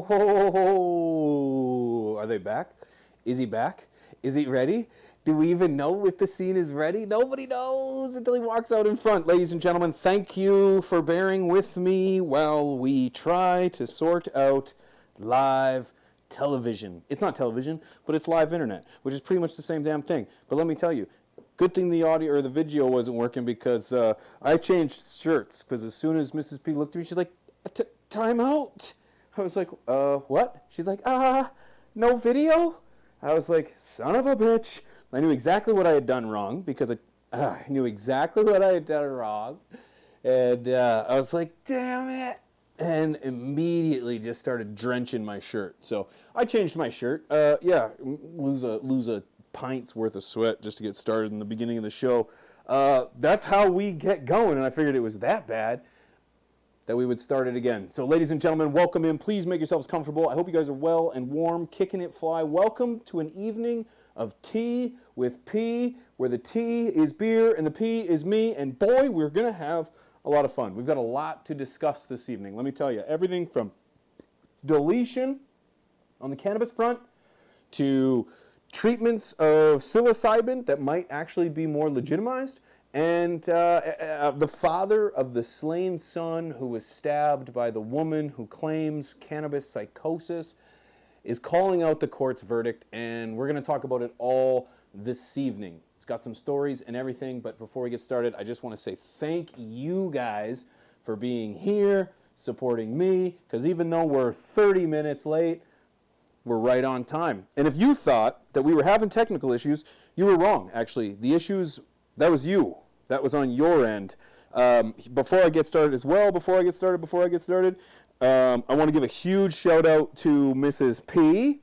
Oh, are they back? Is he back? Is he ready? Do we even know if the scene is ready? Nobody knows until he walks out in front. Ladies and gentlemen, thank you for bearing with me while we try to sort out live television. It's not television, but it's live internet, which is pretty much the same damn thing. But let me tell you, good thing the audio or the video wasn't working, because I changed shirts, because as soon as Mrs. P looked at me, she's like, time out. I was like, what? She's like, no video? I was like, son of a bitch. I knew exactly what I had done wrong, because I knew exactly what I had done wrong. And I was like, damn it. And immediately just started drenching my shirt. So I changed my shirt. Yeah, lose a pint's worth of sweat just to get started in the beginning of the show. That's how we get going, and I figured it was that bad that we would start it again. So ladies and gentlemen, welcome in. Please make yourselves comfortable. I hope you guys are well and warm, kicking it fly. Welcome to an evening of tea with P, where the T is beer and the P is me, and boy, we're gonna have a lot of fun. We've got a lot to discuss this evening. Let me tell you, everything from deletion on the cannabis front to treatments of psilocybin that might actually be more legitimized, and the father of the slain son who was stabbed by the woman who claims cannabis psychosis is calling out the court's verdict, and we're going to talk about it all this evening. It's got some stories and everything, but before we get started, I just want to say thank you guys for being here, supporting me, because even though we're 30 minutes late, we're right on time. And if you thought that we were having technical issues, you were wrong, actually. The issues, that was you. That was on your end. Before I get started as well, I want to give a huge shout out to Mrs. P,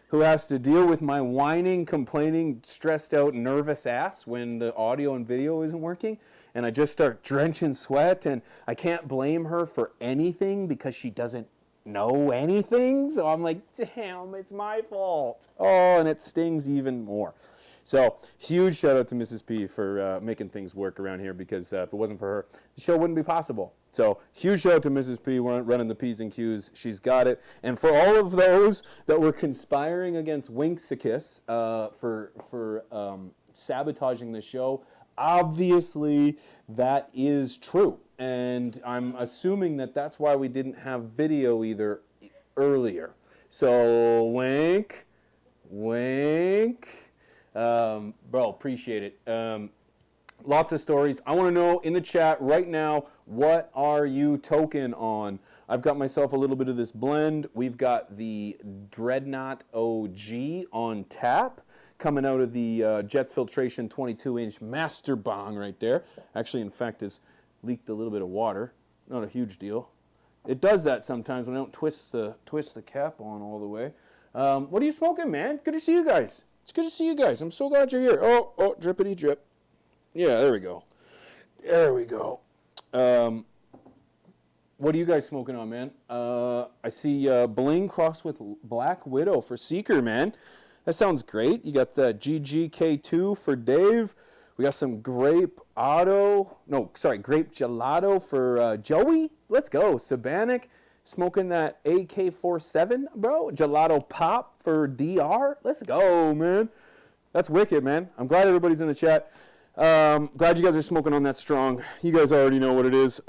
who has to deal with my whining, complaining, stressed out, nervous ass when the audio and video isn't working. And I just start drenching sweat, and I can't blame her for anything because she doesn't know anything. So I'm like, damn, it's my fault. Oh, and it stings even more. So huge shout out to Mrs. P for making things work around here, because if it wasn't for her, the show wouldn't be possible. So huge shout out to Mrs. P running the P's and Q's. She's got it. And for all of those that were conspiring against Winksicus for sabotaging the show, obviously that is true. And I'm assuming that that's why we didn't have video either earlier. So wink. Bro, appreciate it. Lots of stories. I want to know in the chat right now, what are you token on? I've got myself a little bit of this blend. We've got the Dreadnought OG on tap, coming out of the Jets Filtration 22-inch Master Bong right there. Actually, in fact, has leaked a little bit of water. Not a huge deal. It does that sometimes when I don't twist the cap on all the way. What are you smoking, man? Good to see you guys. It's good to see you guys. I'm so glad you're here. Oh, drippity drip. Yeah, there we go. What are you guys smoking on, man? I see Bling crossed with Black Widow for Seeker, man. That sounds great. You got the GGK2 for Dave. We got some grape gelato for Joey. Let's go. Sabanic. Smoking that AK-47, bro. Gelato Pop for DR. Let's go, man. That's wicked, man. I'm glad everybody's in the chat. Glad you guys are smoking on that strong. You guys already know what it is.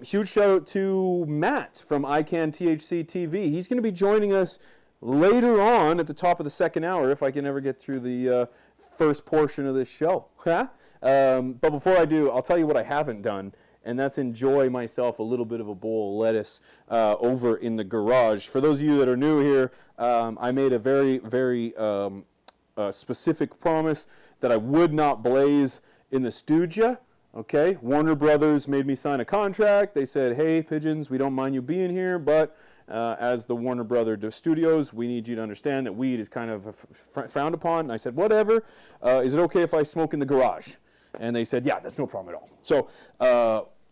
Huge shout out to Matt from Can THC TV. He's going to be joining us later on at the top of the second hour, if I can ever get through the first portion of this show. But before I do, I'll tell you what I haven't done. And that's enjoy myself a little bit of a bowl of lettuce over in the garage. For those of you that are new here, I made a very, very specific promise that I would not blaze in the studio. Okay, Warner Brothers made me sign a contract. They said, hey, Pigeons, we don't mind you being here, but as the Warner Brother Studios, we need you to understand that weed is kind of frowned upon. And I said, whatever. Is it okay if I smoke in the garage? And they said, yeah, that's no problem at all. So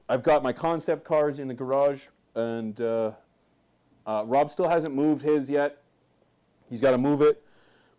I've got my concept cars in the garage, and Rob still hasn't moved his yet. He's got to move it.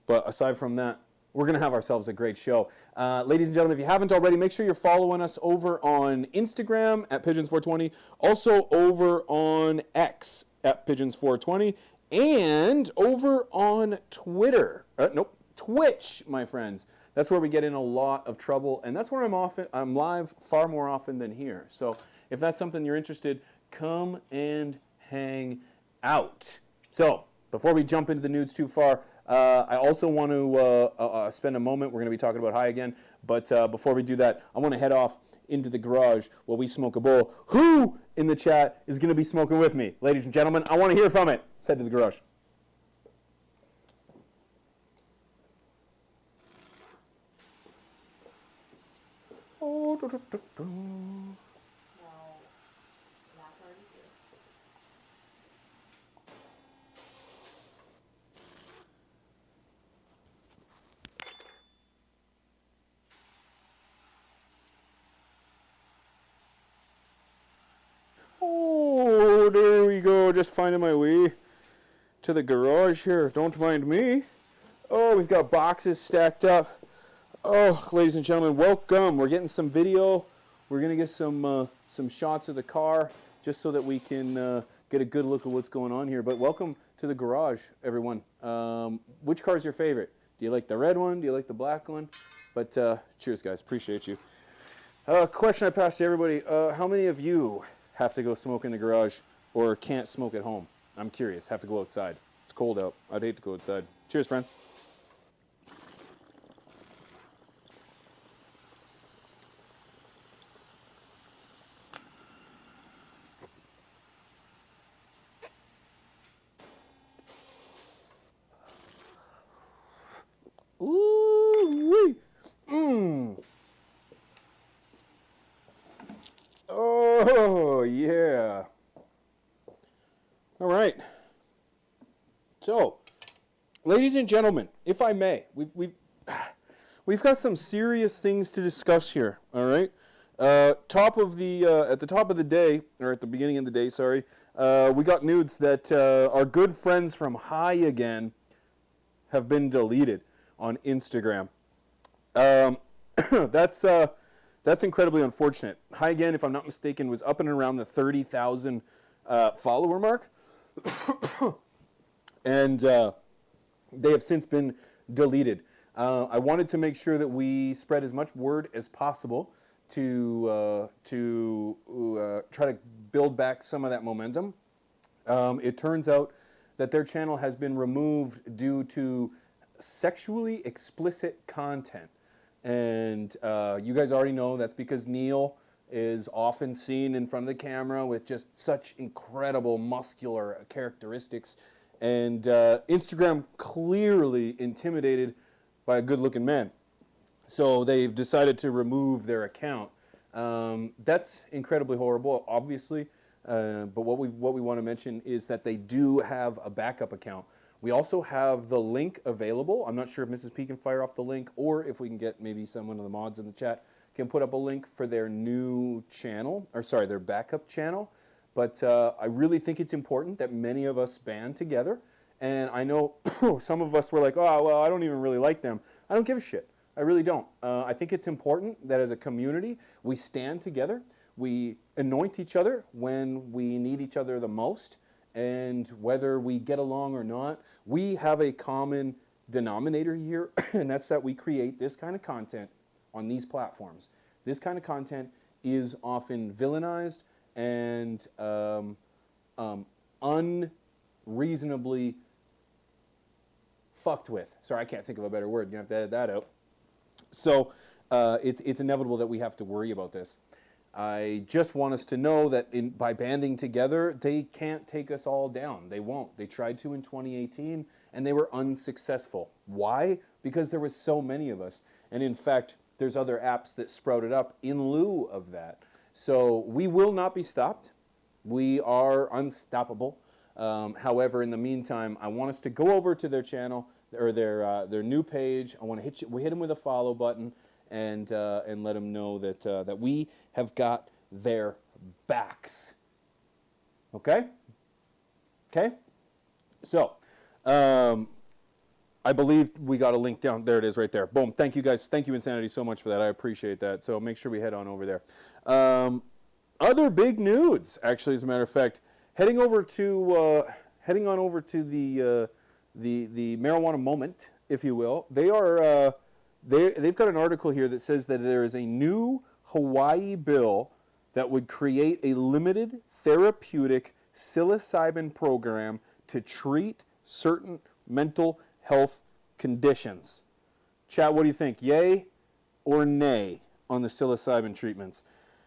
But aside from that, we're going to have ourselves a great show. Ladies and gentlemen, if you haven't already, make sure you're following us over on Instagram at Pigeons420. Also over on X at Pigeons420. and over on Twitter. Nope, Twitch, my friends. That's where we get in a lot of trouble, and that's where I'm live far more often than here. So if that's something you're interested, come and hang out. So before we jump into the nudes too far, I also want to spend a moment. We're going to be talking about high again, but before we do that, I want to head off into the garage while we smoke a bowl. Who in the chat is going to be smoking with me? Ladies and gentlemen, I want to hear from it. Let's head to the garage. Oh, No, that's already here. Oh, there we go. Just finding my way to the garage here. Don't mind me. Oh, we've got boxes stacked up. Oh, ladies and gentlemen, welcome. We're getting some video. We're gonna get some shots of the car just so that we can get a good look at what's going on here. But welcome to the garage, everyone. Which car is your favorite? Do you like the red one? Do you like the black one? But cheers, guys. Appreciate you. Question I pass to everybody: how many of you have to go smoke in the garage or can't smoke at home? I'm curious. Have to go outside. It's cold out. I'd hate to go outside. Cheers, friends. Ooh-wee. Oh, yeah. All right. So, ladies and gentlemen, if I may, we've got some serious things to discuss here. All right. At the top of the day, or at the beginning of the day, sorry, we got nudes that our good friends from High Again have been deleted on Instagram. That's incredibly unfortunate. High Again, if I'm not mistaken, was up and around the 30,000 follower mark. And they have since been deleted. I wanted to make sure that we spread as much word as possible to try to build back some of that momentum. It turns out that their channel has been removed due to sexually explicit content. And you guys already know that's because Neil is often seen in front of the camera with just such incredible muscular characteristics. And Instagram clearly intimidated by a good-looking man. So they've decided to remove their account. That's incredibly horrible, obviously. But what we want to mention is that they do have a backup account. We also have the link available. I'm not sure if Mrs. P can fire off the link or if we can get maybe someone of the mods in the chat can put up a link for their new channel, or sorry, their backup channel. But I really think it's important that many of us band together. And I know some of us were like, oh, well, I don't even really like them. I don't give a shit. I really don't. I think it's important that as a community, we stand together. We anoint each other when we need each other the most. And whether we get along or not, we have a common denominator here, and that's that we create this kind of content on these platforms. This kind of content is often villainized and unreasonably fucked with. Sorry, I can't think of a better word. You're going to have to edit that out. So it's inevitable that we have to worry about this. I just want us to know that by banding together, they can't take us all down. They won't. They tried to in 2018, and they were unsuccessful. Why? Because there was so many of us. And in fact, there's other apps that sprouted up in lieu of that. So we will not be stopped. We are unstoppable. However, in the meantime, I want us to go over to their channel or their new page. I want to hit them with a follow button and let them know that we have got their backs. Okay? Okay? So, I believe we got a link down. There it is right there. Boom. Thank you guys. Thank you, Insanity, so much for that. I appreciate that. So make sure we head on over there. Other big nudes, actually, as a matter of fact, heading over to heading on over to the marijuana moment, if you will. They've got an article here that says that there is a new Hawaii bill that would create a limited therapeutic psilocybin program to treat certain mental health conditions. Chat, what do you think? Yay or nay on the psilocybin treatments?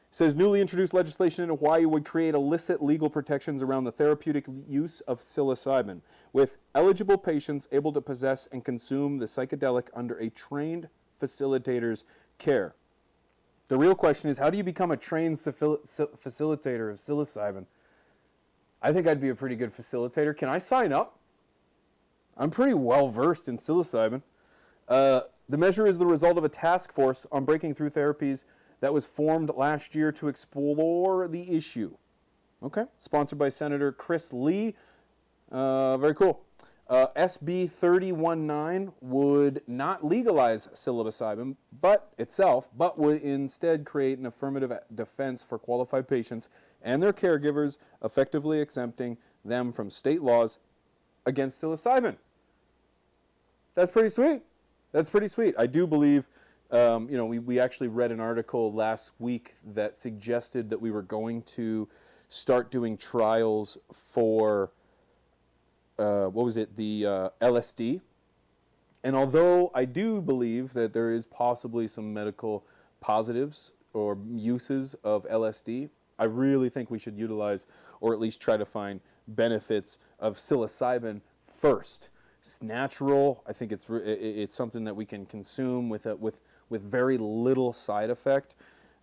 It says newly introduced legislation in Hawaii would create illicit legal protections around the therapeutic use of psilocybin, with eligible patients able to possess and consume the psychedelic under a trained facilitator's care. The real question is, how do you become a trained facilitator of psilocybin? I think I'd be a pretty good facilitator. Can I sign up? I'm pretty well versed in psilocybin. The measure is the result of a task force on breaking through therapies that was formed last year to explore the issue. Okay, sponsored by Senator Chris Lee. Very cool. SB 319 would not legalize psilocybin but would instead create an affirmative defense for qualified patients and their caregivers, effectively exempting them from state laws against psilocybin. That's pretty sweet. That's pretty sweet. I do believe, we actually read an article last week that suggested that we were going to start doing trials for the LSD. And although I do believe that there is possibly some medical positives or uses of LSD, I really think we should utilize, or at least try to find, benefits of psilocybin first. It's natural. I think it's something that we can consume with very little side effect,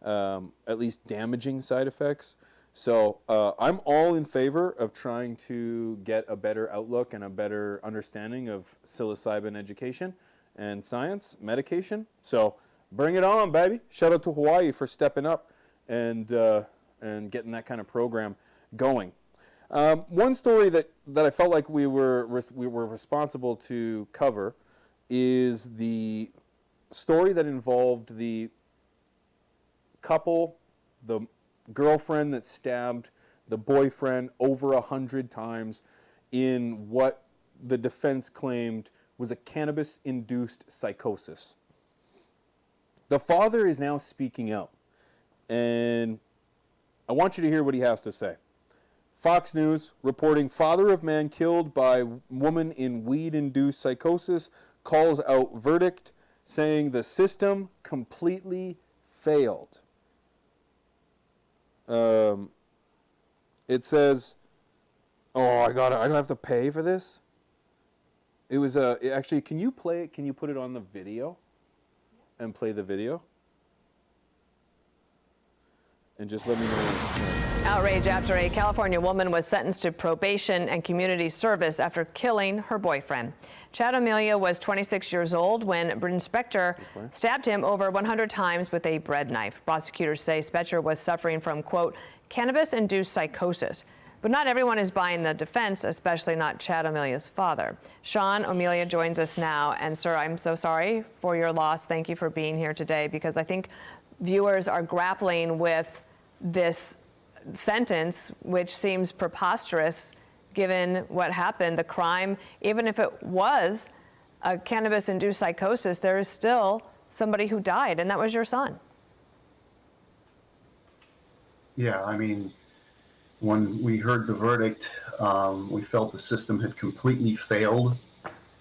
at least damaging side effects. So I'm all in favor of trying to get a better outlook and a better understanding of psilocybin education and science, medication. So bring it on, baby. Shout out to Hawaii for stepping up and getting that kind of program going. One story that I felt like we were responsible to cover is the story that involved the couple, the girlfriend that stabbed the boyfriend over 100 times in what the defense claimed was a cannabis-induced psychosis. The father is now speaking out, and I want you to hear what he has to say. Fox News reporting father of man killed by woman in weed-induced psychosis calls out verdict, saying the system completely failed. It says, I don't have to pay for this? It was actually, can you play it? Can you put it on the video and play the video? And just let me know. Outrage after a California woman was sentenced to probation and community service after killing her boyfriend. Chad Amelia was 26 years old when Bryn Spector stabbed him over 100 times with a bread knife. Prosecutors say Spector was suffering from, quote, cannabis-induced psychosis. But not everyone is buying the defense, especially not Chad Amelia's father. Sean Amelia joins us now. And sir, I'm so sorry for your loss. Thank you for being here today, because I think viewers are grappling with this sentence, which seems preposterous given what happened. The crime, even if it was a cannabis-induced psychosis, there is still somebody who died, and that was your son. Yeah, I mean, when we heard the verdict, we felt the system had completely failed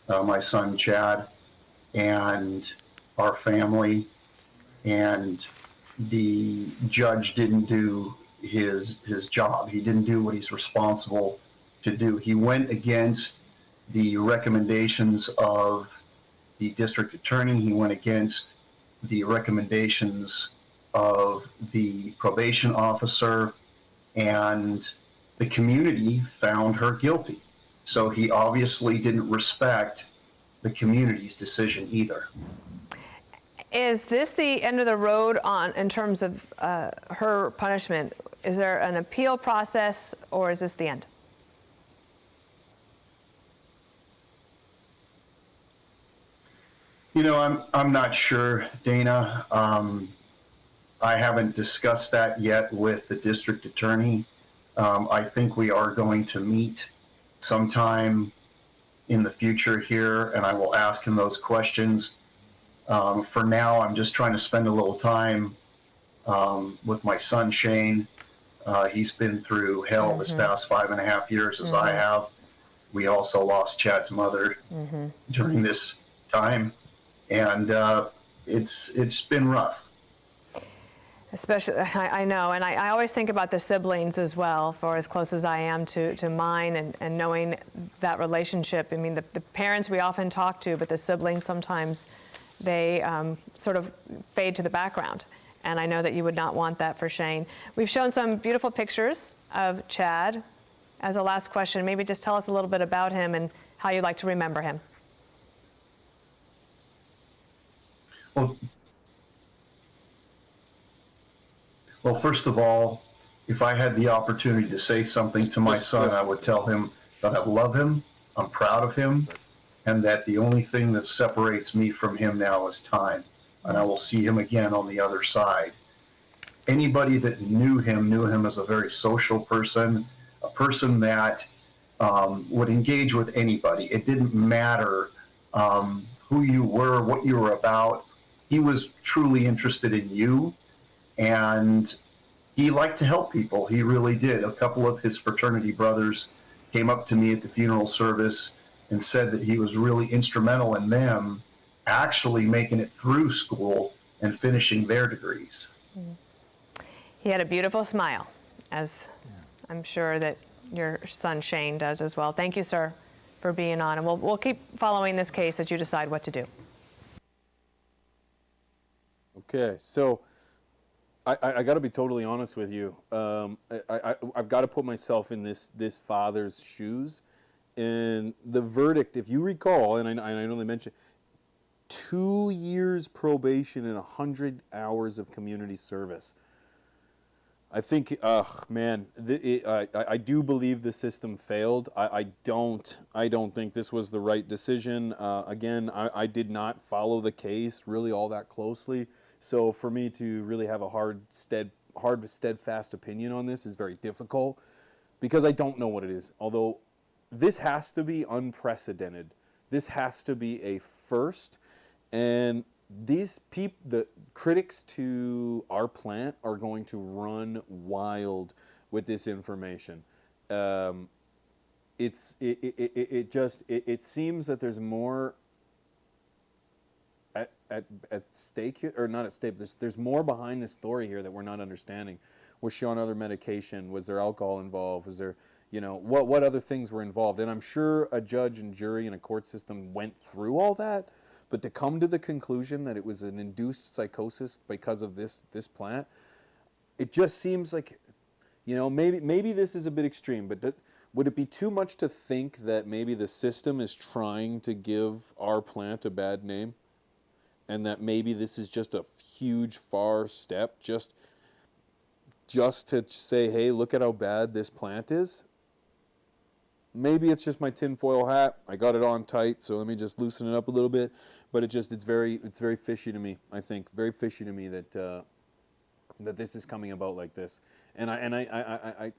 my son Chad and our family, and the judge didn't do his job. He didn't do what he's responsible to do. He went against the recommendations of the district attorney. He went against the recommendations of the probation officer, and the community found her guilty. So he obviously didn't respect the community's decision either. Is this the end of the road in terms of her punishment? Is there an appeal process, or is this the end? You know, I'm not sure, Dana. I haven't discussed that yet with the district attorney. I think we are going to meet sometime in the future here, and I will ask him those questions. For now, I'm just trying to spend a little time with my son, Shane. He's been through hell this past 5.5 years, as I have. We also lost Chad's mother during this time, and it's been rough. Especially, I know, and I always think about the siblings as well, for as close as I am to mine, and knowing that relationship. I mean, the parents we often talk to, but the siblings sometimes, they sort of fade to the background. And I know that you would not want that for Shane. We've shown some beautiful pictures of Chad. As a last question, maybe just tell us a little bit about him and how you like to remember him. Well, first of all, if I had the opportunity to say something to my son, I would tell him that I love him, I'm proud of him, and that the only thing that separates me from him now is time. And I will see him again on the other side. Anybody that knew him as a very social person, a person that would engage with anybody. It didn't matter who you were, what you were about. He was truly interested in you, and he liked to help people. He really did. A couple of his fraternity brothers came up to me at the funeral service and said that he was really instrumental in them actually making it through school and finishing their degrees. He had a beautiful smile, as I'm sure that your son Shane does as well. Thank you, sir, for being on, and we'll keep following this case as you decide what to do. Okay, so I got to be totally honest with you. I've got to put myself in this father's shoes, and the verdict, if you recall, and I know they mentioned 2 years probation and 100 hours of community service. I think, man, I do believe the system failed. I don't think this was the right decision. Again, I did not follow the case really all that closely. So for me to really have a hard, steadfast opinion on this is very difficult because I don't know what it is. Although this has to be unprecedented. This has to be a first. And these people, the critics to our plant, are going to run wild with this information. It seems that there's more at stake here, or not at stake. There's more behind this story here that we're not understanding. Was she on other medication? Was there alcohol involved? Was there, what other things were involved? And I'm sure a judge and jury and a court system went through all that. But to come to the conclusion that it was an induced psychosis because of this plant, it just seems like, maybe this is a bit extreme, but would it be too much to think that maybe the system is trying to give our plant a bad name? And that maybe this is just a huge, far step just to say, hey, look at how bad this plant is? Maybe it's just my tinfoil hat. I got it on tight, so let me just loosen it up a little bit. But it's very fishy to me. I think very fishy to me that that this is coming about like this. And I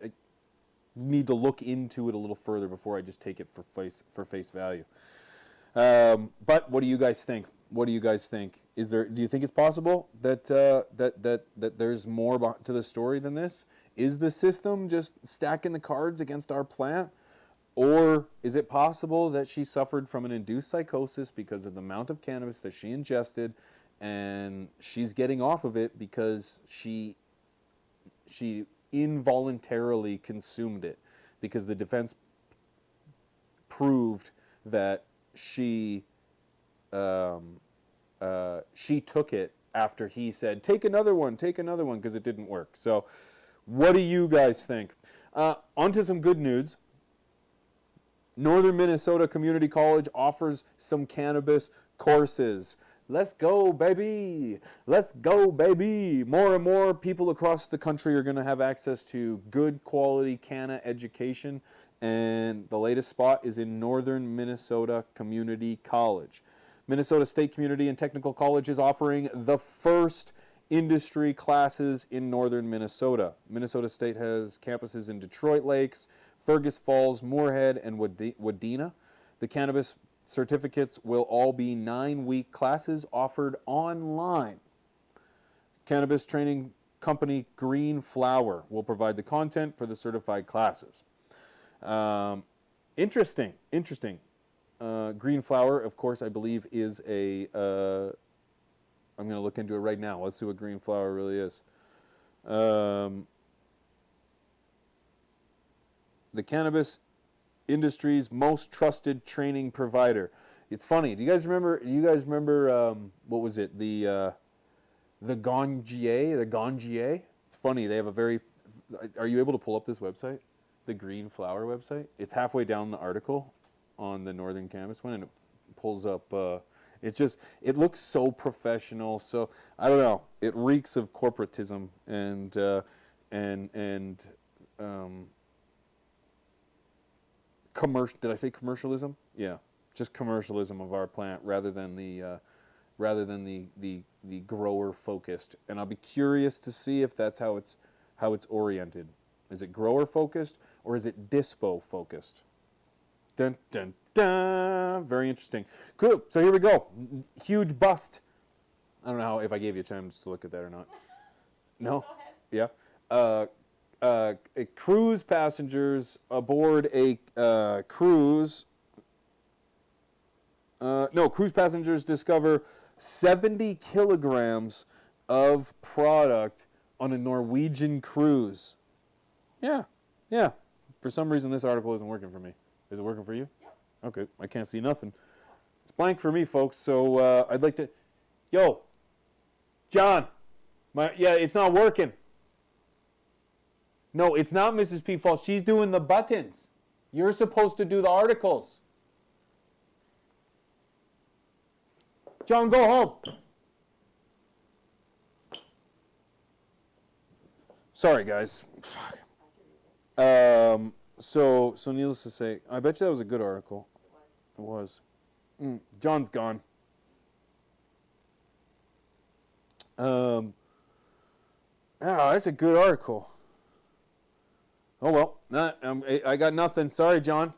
need to look into it a little further before I just take it for face value. But what do you guys think? What do you guys think? Do you think it's possible that that there's more to the story than this? Is the system just stacking the cards against our plant? Or is it possible that she suffered from an induced psychosis because of the amount of cannabis that she ingested, and she's getting off of it because she involuntarily consumed it because the defense proved that she took it after he said, take another one, because it didn't work. So what do you guys think? On to some good news. Northern Minnesota Community College offers some cannabis courses. Let's go, baby. Let's go, baby. More and more people across the country are going to have access to good quality canna education. And the latest spot is in Northern Minnesota Community College. Minnesota State Community and Technical College is offering the first industry classes in Northern Minnesota. Minnesota State has campuses in Detroit Lakes, Fergus Falls, Moorhead, and Wadena. The cannabis certificates will all be 9-week classes offered online. Cannabis training company Green Flower will provide the content for the certified classes. Interesting. Green Flower, of course, I believe is a... I'm going to look into it right now. Let's see what Green Flower really is. The cannabis industry's most trusted training provider. It's funny. Do you guys remember? What was it? The Gangier. It's funny. They have a very. Are you able to pull up this website? The Green Flower website. It's halfway down the article on the Northern Cannabis one, and it pulls up. It looks so professional. So I don't know. It reeks of corporatism and commercial. Did I say commercialism? Yeah, just commercialism of our plant rather than the grower focused. And I'll be curious to see if that's how it's oriented. Is it grower focused or is it dispo focused? Dun dun dun. Very interesting. Cool. So here we go. Huge bust. I don't know if I gave you a chance to look at that or not. No? Yeah. Cruise passengers aboard a cruise. Cruise passengers discover 70 kilograms of product on a Norwegian cruise. Yeah. For some reason, this article isn't working for me. Is it working for you? Yep. Okay, I can't see nothing. It's blank for me, folks. So I'd like to. Yo, John. It's not working. No, it's not Mrs. P. Falls. She's doing the buttons. You're supposed to do the articles. John, go home. Sorry, guys. Fuck. So needless to say, I bet you that was a good article. It was. John's gone. That's a good article. Oh well, I got nothing. Sorry, John.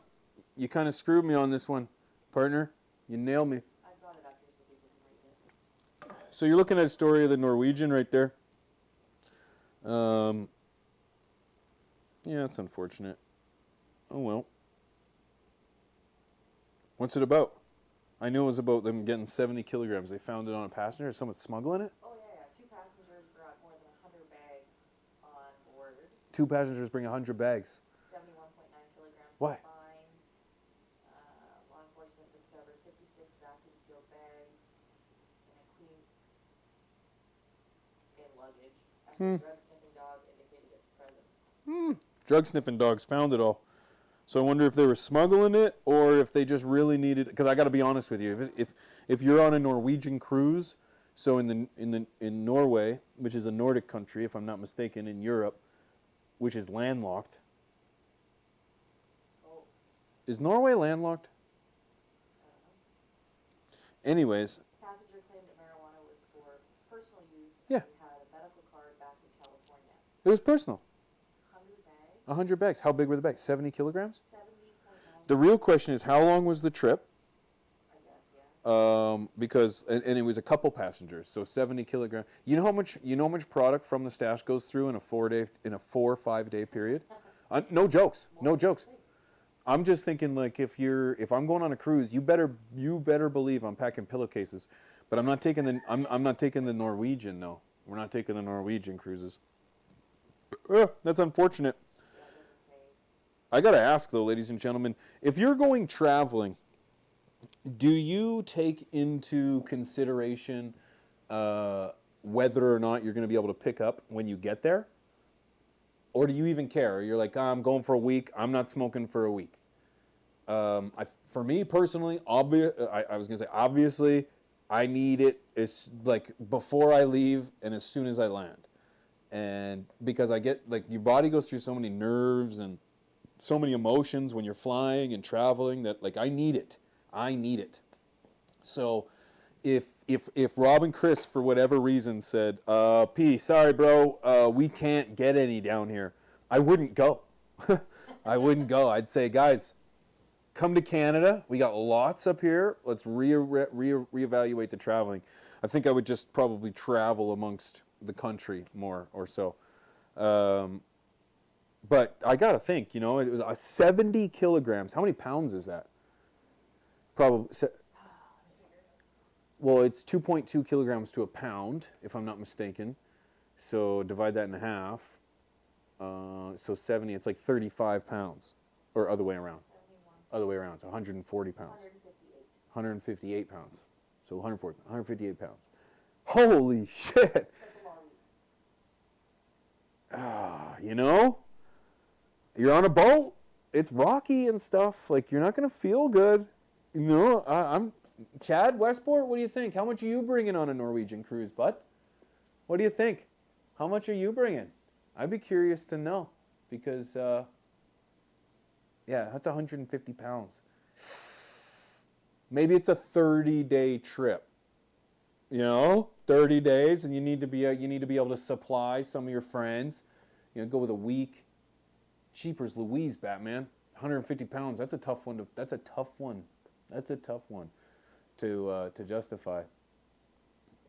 You kind of screwed me on this one, partner. You nailed me. I brought it up here so people can read it. So you're looking at a story of the Norwegian right there. Yeah, it's unfortunate. Oh well. What's it about? I knew it was about them getting 70 kilograms. They found it on a passenger. Is someone smuggling it? Oh, yeah. 2 passengers brought more than 100 bags on board. 2 passengers bring 100 bags. 71.9 kilograms Why? combined. Law enforcement discovered 56 vacuum sealed bags in luggage after drug sniffing dog indicated its presence. Drug sniffing dogs found it all. So I wonder if they were smuggling it or if they just really needed. Because I got to be honest with you, if you're on a Norwegian cruise, so in Norway, which is a Nordic country, if I'm not mistaken, in Europe, which is landlocked. Oh, Is Norway landlocked? I don't know. Anyways, Passenger claimed that marijuana was for personal use. Yeah. And had a medical card back in California. it was personal. 100 bags. 100 bags. How big were the bags? 70 kilograms? 70.9. The real question is, how long was the trip? I guess, yeah. Because it was a couple passengers, so 70 kilograms. You know how much product from the stash goes through in a 4 or 5 day period? No jokes. I'm just thinking, like, if I'm going on a cruise, you better believe I'm packing pillowcases. But I'm not taking the Norwegian. No, we're not taking the Norwegian cruises. That's unfortunate. I gotta ask though, ladies and gentlemen, if you're going traveling, do you take into consideration whether or not you're going to be able to pick up when you get there? Or do you even care? You're like, I'm going for a week. I'm not smoking for a week. For me personally, I was going to say, obviously, I need it like before I leave and as soon as I land. And because I get, like, your body goes through so many nerves and so many emotions when you're flying and traveling that, like, I need it. So if Rob and Chris, for whatever reason, said, P, sorry, bro, we can't get any down here, I wouldn't go. I wouldn't go. I'd say, guys, come to Canada. We got lots up here. Let's reevaluate the traveling. I think I would just probably travel amongst the country more or so. But I got to think, it was 70 kilograms. How many pounds is that? Probably. Well, it's 2.2 kilograms to a pound, if I'm not mistaken. So divide that in half. So 70, it's like 35 pounds. Or other way around. 71. Other way around. It's 140 pounds. 158. 158 pounds. So 158 pounds. Holy shit! That's a lot. You're on a boat. It's rocky and stuff. Like, you're not going to feel good. I'm Chad Westport, what do you think? How much are you bringing on a Norwegian cruise, bud? What do you think? How much are you bringing? I'd be curious to know because, that's 150 pounds. Maybe it's a 30-day trip. 30 days, and you need to be able to supply some of your friends. Go with a week. Jeepers Louise, Batman. 150 pounds. That's a tough one. That's a tough one to justify.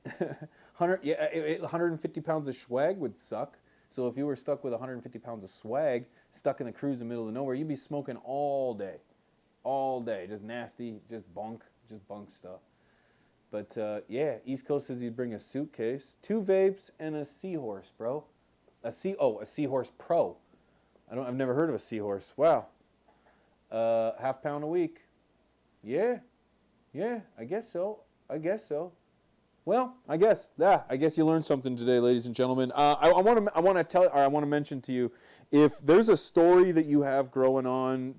150 pounds of swag would suck. So if you were stuck with 150 pounds of swag, stuck in the cruise in the middle of nowhere, you'd be smoking all day, just nasty, just bunk stuff. But East Coast says he'd bring a suitcase, 2 vapes, and a seahorse, bro. A seahorse Pro. I've never heard of a seahorse. Wow. Half pound a week. Yeah, I guess so. Well, I guess you learned something today, ladies and gentlemen. I want to mention to you, if there's a story that you have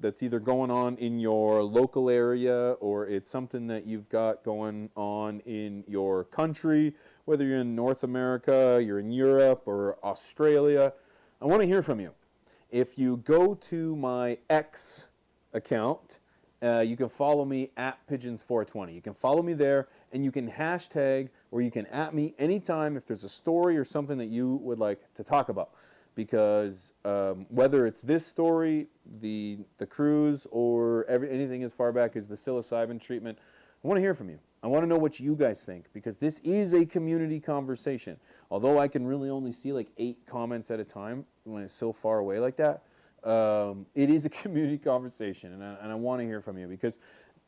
that's either going on in your local area or it's something that you've got going on in your country, whether you're in North America, you're in Europe or Australia, I want to hear from you. If you go to my X account, you can follow me at Pigeons420. You can follow me there, and you can hashtag or you can at me anytime if there's a story or something that you would like to talk about. Because whether it's this story, the cruise, or anything as far back as the psilocybin treatment, I want to hear from you. I want to know what you guys think, because this is a community conversation. Although I can really only see like 8 comments at a time when it's so far away like that, it is a community conversation, and I want to hear from you, because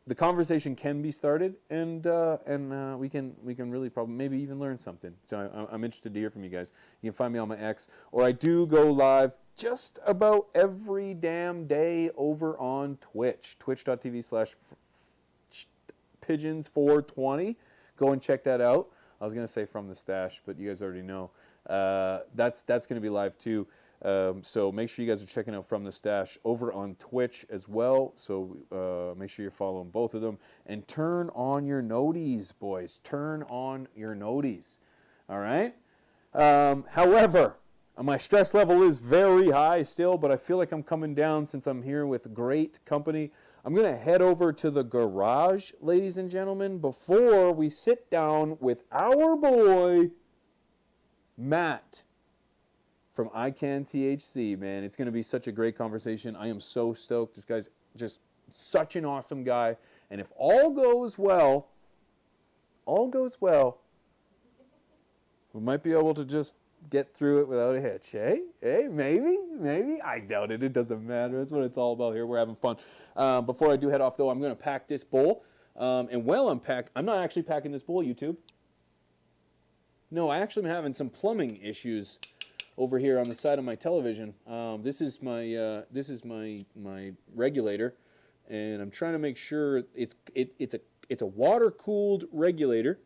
the conversation can be started, and we can really probably maybe even learn something. So I'm interested to hear from you guys. You can find me on my X, or I do go live just about every damn day over on Twitch, twitch.tv/pigeons420. Go and check that out. I was gonna say from the stash, but you guys already know. That's gonna be live too. So make sure you guys are checking out From the Stash over on Twitch as well. So make sure you're following both of them. And turn on your noties, boys. Turn on your noties. All right? However, my stress level is very high still, but I feel like I'm coming down since I'm here with great company. I'm going to head over to the garage, ladies and gentlemen, before we sit down with our boy, Matt, from Can THC, man. It's going to be such a great conversation. I am so stoked. This guy's just such an awesome guy. And if all goes well, we might be able to just get through it without a hitch, eh? Hey, maybe. I doubt it. It doesn't matter. That's what it's all about here. We're having fun. Before I do head off, though, I'm going to pack this bowl. And while I'm not actually packing this bowl, YouTube. No, I actually am having some plumbing issues over here on the side of my television. This is my regulator, and I'm trying to make sure it's a water-cooled regulator,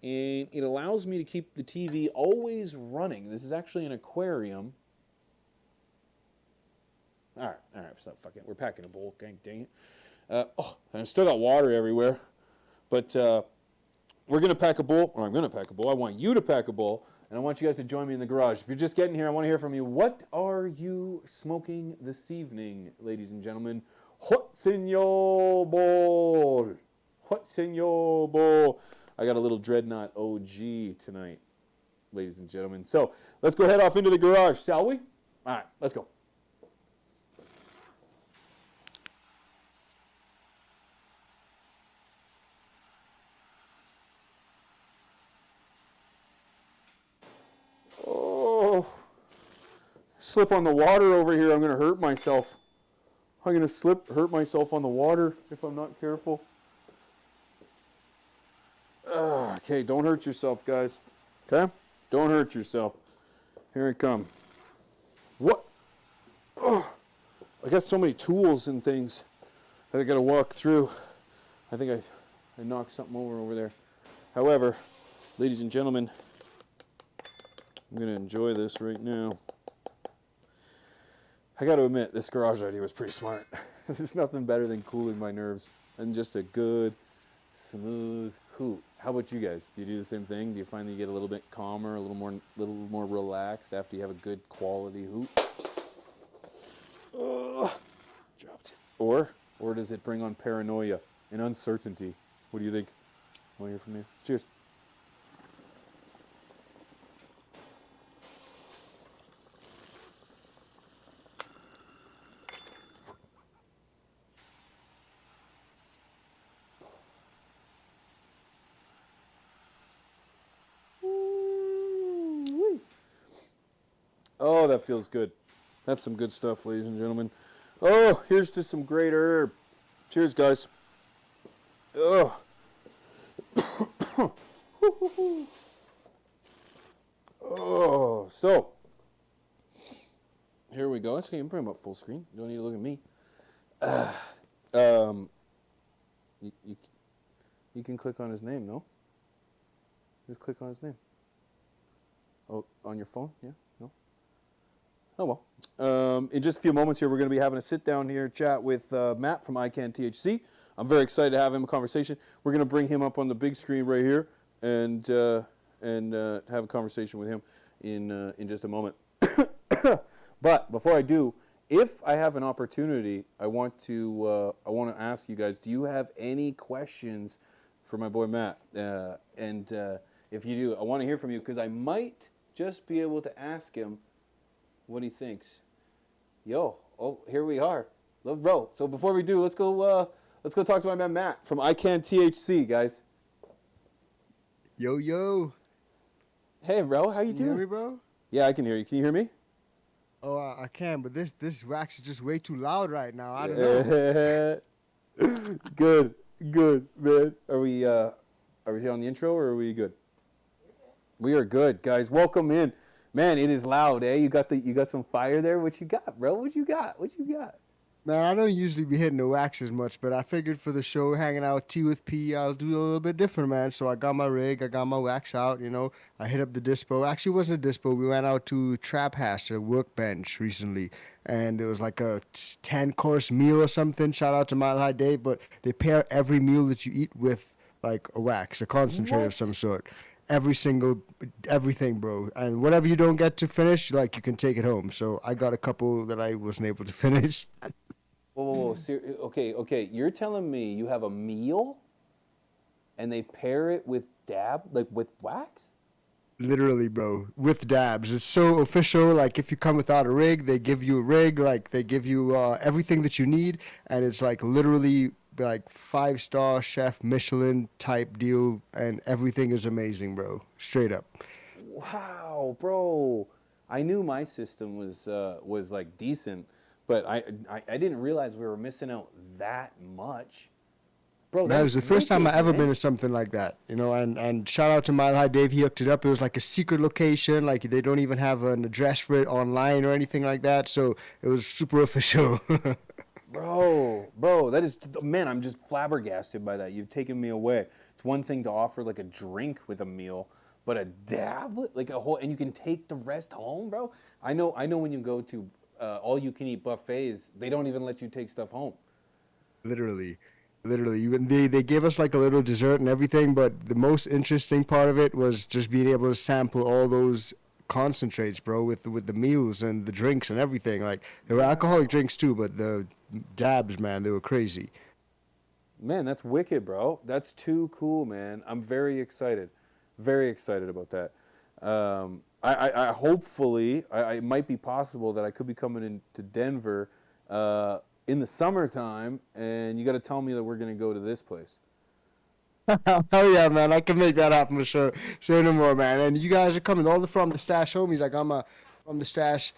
and it allows me to keep the TV always running. This is actually an aquarium. All right, so fuck it. We're packing a bowl. Dang it. I still got water everywhere, but we're gonna pack a bowl. Or I'm gonna pack a bowl. I want you to pack a bowl. And I want you guys to join me in the garage. If you're just getting here, I want to hear from you. What are you smoking this evening, ladies and gentlemen? What's in your bowl? What's in your bowl? I got a little Dreadnought OG tonight, ladies and gentlemen. So let's go head off into the garage, shall we? All right, let's go. slip on the water over here, I'm gonna hurt myself. I'm gonna hurt myself on the water if I'm not careful. Okay, don't hurt yourself, guys. Okay? Don't hurt yourself. Here I come. What? Oh, I got so many tools and things that I gotta walk through. I think I knocked something over there. However, ladies and gentlemen, I'm gonna enjoy this right now. I gotta admit, this garage idea was pretty smart. There's nothing better than cooling my nerves and just a good, smooth hoot. How about you guys? Do you do the same thing? Do you find that you get a little bit calmer, a little more relaxed after you have a good quality hoot? Dropped. Or does it bring on paranoia and uncertainty? What do you think? Want to hear from you? Cheers. Oh, that feels good. That's some good stuff, ladies and gentlemen. Oh, here's to some great herb. Cheers, guys. Oh. Oh, so here we go. Let's bring them up full screen. You don't need to look at me. You can click on his name, no? Just click on his name. Oh, on your phone? Yeah? No? Oh, well. In just a few moments here, we're going to be having a sit-down here chat with Matt from Can THC. I'm very excited to have him a conversation. We're going to bring him up on the big screen right here and have a conversation with him in just a moment. But before I do, if I have an opportunity, I want to ask you guys, do you have any questions for my boy Matt? If you do, I want to hear from you because I might just be able to ask him what he thinks. Yo, oh, here we are. Bro, so before we do, let's go talk to my man Matt from Can THC, guys. Yo, yo. Hey, bro, how you Can doing? you hear me, bro? Yeah, I can hear you. Can you hear me? Oh, I can, but this wax is just way too loud right now. I don't know. Good, man. Are we on the intro or are we good? We are good, guys. Welcome in. Man, it is loud, eh? You got some fire there. What you got, bro? What you got? Man, I don't usually be hitting the wax as much, but I figured for the show, hanging out Tea with P, I'll do a little bit different, man. So I got my rig, I got my wax out, you know. I hit up the dispo. Actually, it wasn't a dispo. We went out to Trap Hash, a workbench recently, and it was like a 10-course meal or something. Shout out to Mile High Dave, but they pair every meal that you eat with like a wax, a concentrate of some sort. Everything, bro. And whatever you don't get to finish, like, you can take it home. So I got a couple that I wasn't able to finish. Whoa. Okay. You're telling me you have a meal and they pair it with with wax? Literally, bro, with dabs. It's so official. Like, if you come without a rig, they give you a rig. Like, they give you everything that you need. And it's like literally like 5-star chef Michelin type deal, and everything is amazing, bro. Straight up. Wow, bro. I knew my system was like decent, but I didn't realize we were missing out that much. Bro, that was the first time I ever been to something like that, you know, and shout out to Mile High Dave. He hooked it up. It was like a secret location. Like, they don't even have an address for it online or anything like that. So it was super official. Bro, that is, man, I'm just flabbergasted by that. You've taken me away. It's one thing to offer like a drink with a meal, but a dab, like a whole, and you can take the rest home, bro. I know when you go to all you can eat buffets, they don't even let you take stuff home. Literally. They gave us like a little dessert and everything, but the most interesting part of it was just being able to sample all those concentrates, bro, with the meals and the drinks and everything. Like, there were alcoholic drinks too, but the dabs, man, they were crazy. Man, that's wicked, bro. That's too cool, man. I'm very excited about that. I hopefully, it might be possible that I could be coming into Denver in the summertime, and you got to tell me that we're going to go to this place. Oh yeah, man, I can make that happen for sure. Say no more, man. And you guys are coming, all the From the Stash homies. I got my From the Stash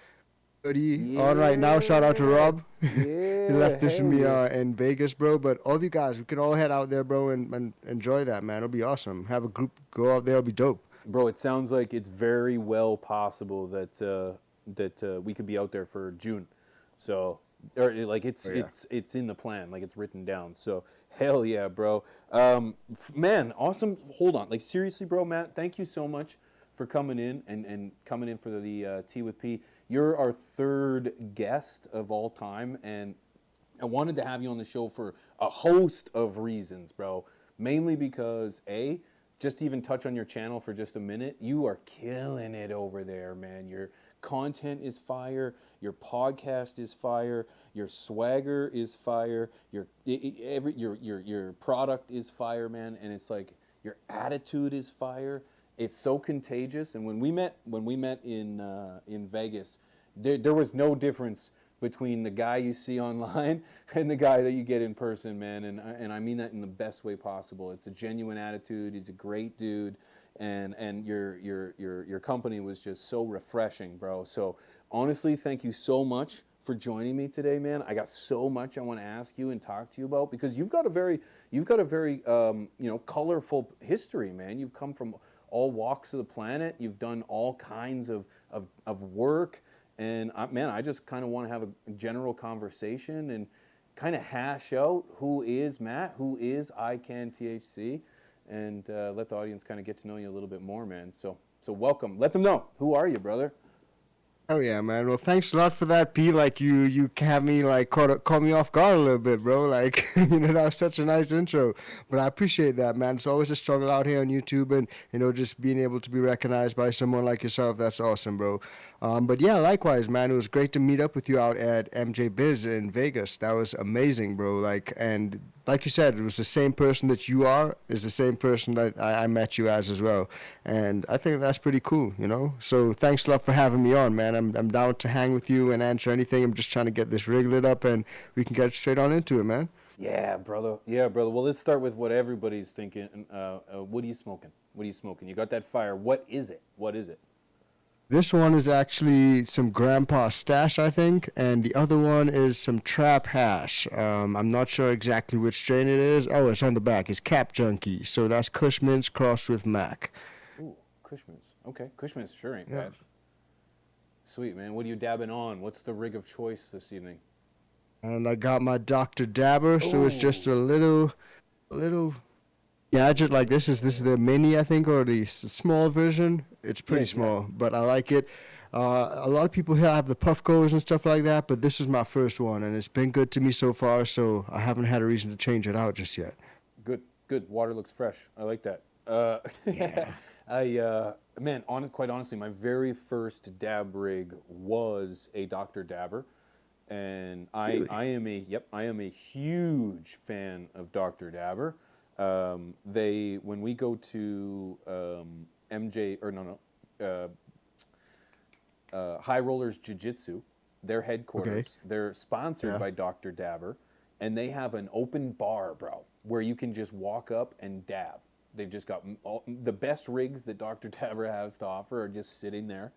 hoodie on right now. Shout out to Rob. Yeah, He left this for hell me yeah. in Vegas, bro. But all you guys, we can all head out there, bro, and enjoy that, man. It'll be awesome. Have a group go out there. It'll be dope. Bro, it sounds like it's very well possible that we could be out there for June. So, or like Oh, yeah. it's in the plan, like it's written down. So, hell yeah, bro. Man, awesome. Hold on, like seriously, bro, Matt. Thank you so much for coming in and coming in for the Tea with P. You're our third guest of all time, and I wanted to have you on the show for a host of reasons, bro. Mainly because just to even touch on your channel for just a minute, you are killing it over there, man. Your content is fire, your podcast is fire, your swagger is fire, your product is fire, man, and it's like your attitude is fire. It's so contagious. And when we met in Vegas, there was no difference between the guy you see online and the guy that you get in person, man. And I mean that in the best way possible. It's a genuine attitude. He's a great dude, and your company was just so refreshing, bro. So honestly, thank you so much for joining me today, man. I got so much I want to ask you and talk to you about, because you've got a very colorful history, man. You've come from all walks of the planet. You've done all kinds of work. And I just kind of want to have a general conversation and kind of hash out who is Matt, who is Can THC, and let the audience kind of get to know you a little bit more, man. So welcome. Let them know. Who are you, brother? Oh yeah, man. Well, thanks a lot for that, P. Like you have me like caught me off guard a little bit, bro. Like that was such a nice intro. But I appreciate that, man. It's always a struggle out here on YouTube, and just being able to be recognized by someone like yourself. That's awesome, bro. But yeah, likewise, man. It was great to meet up with you out at MJ Biz in Vegas. That was amazing, bro. Like you said, it was the same person that you are is the same person that I met you as well. And I think that's pretty cool, So thanks a lot for having me on, man. I'm down to hang with you and answer anything. I'm just trying to get this rig lit up, and we can get straight on into it, man. Yeah, brother. Well, let's start with what everybody's thinking. What are you smoking? You got that fire. What is it? This one is actually some Grandpa Stash, I think, and the other one is some Trap Hash. I'm not sure exactly which strain it is. Oh, it's on the back. It's Cap Junkie. So that's Kush Mints crossed with Mac. Ooh, Cushman's. Okay, Cushman's sure ain't Yeah. bad. Sweet, man. What are you dabbing on? What's the rig of choice this evening? And I got my Dr. Dabber, so it's just a little gadget like this. Is the mini, I think, or the small version? It's pretty small, but I like it. A lot of people here have the Puffcos and stuff like that, but this is my first one, and it's been good to me so far, so I haven't had a reason to change it out just yet. Good. Water looks fresh. I like that. Yeah. Quite honestly, my very first dab rig was a Dr. Dabber, and Really? I am a huge fan of Dr. Dabber. When we go to High Rollers Jiu-Jitsu, their headquarters, Okay. they're sponsored Yeah. by Dr. Dabber, and they have an open bar, bro, where you can just walk up and dab. They've just got the best rigs that Dr. Dabber has to offer are just sitting there.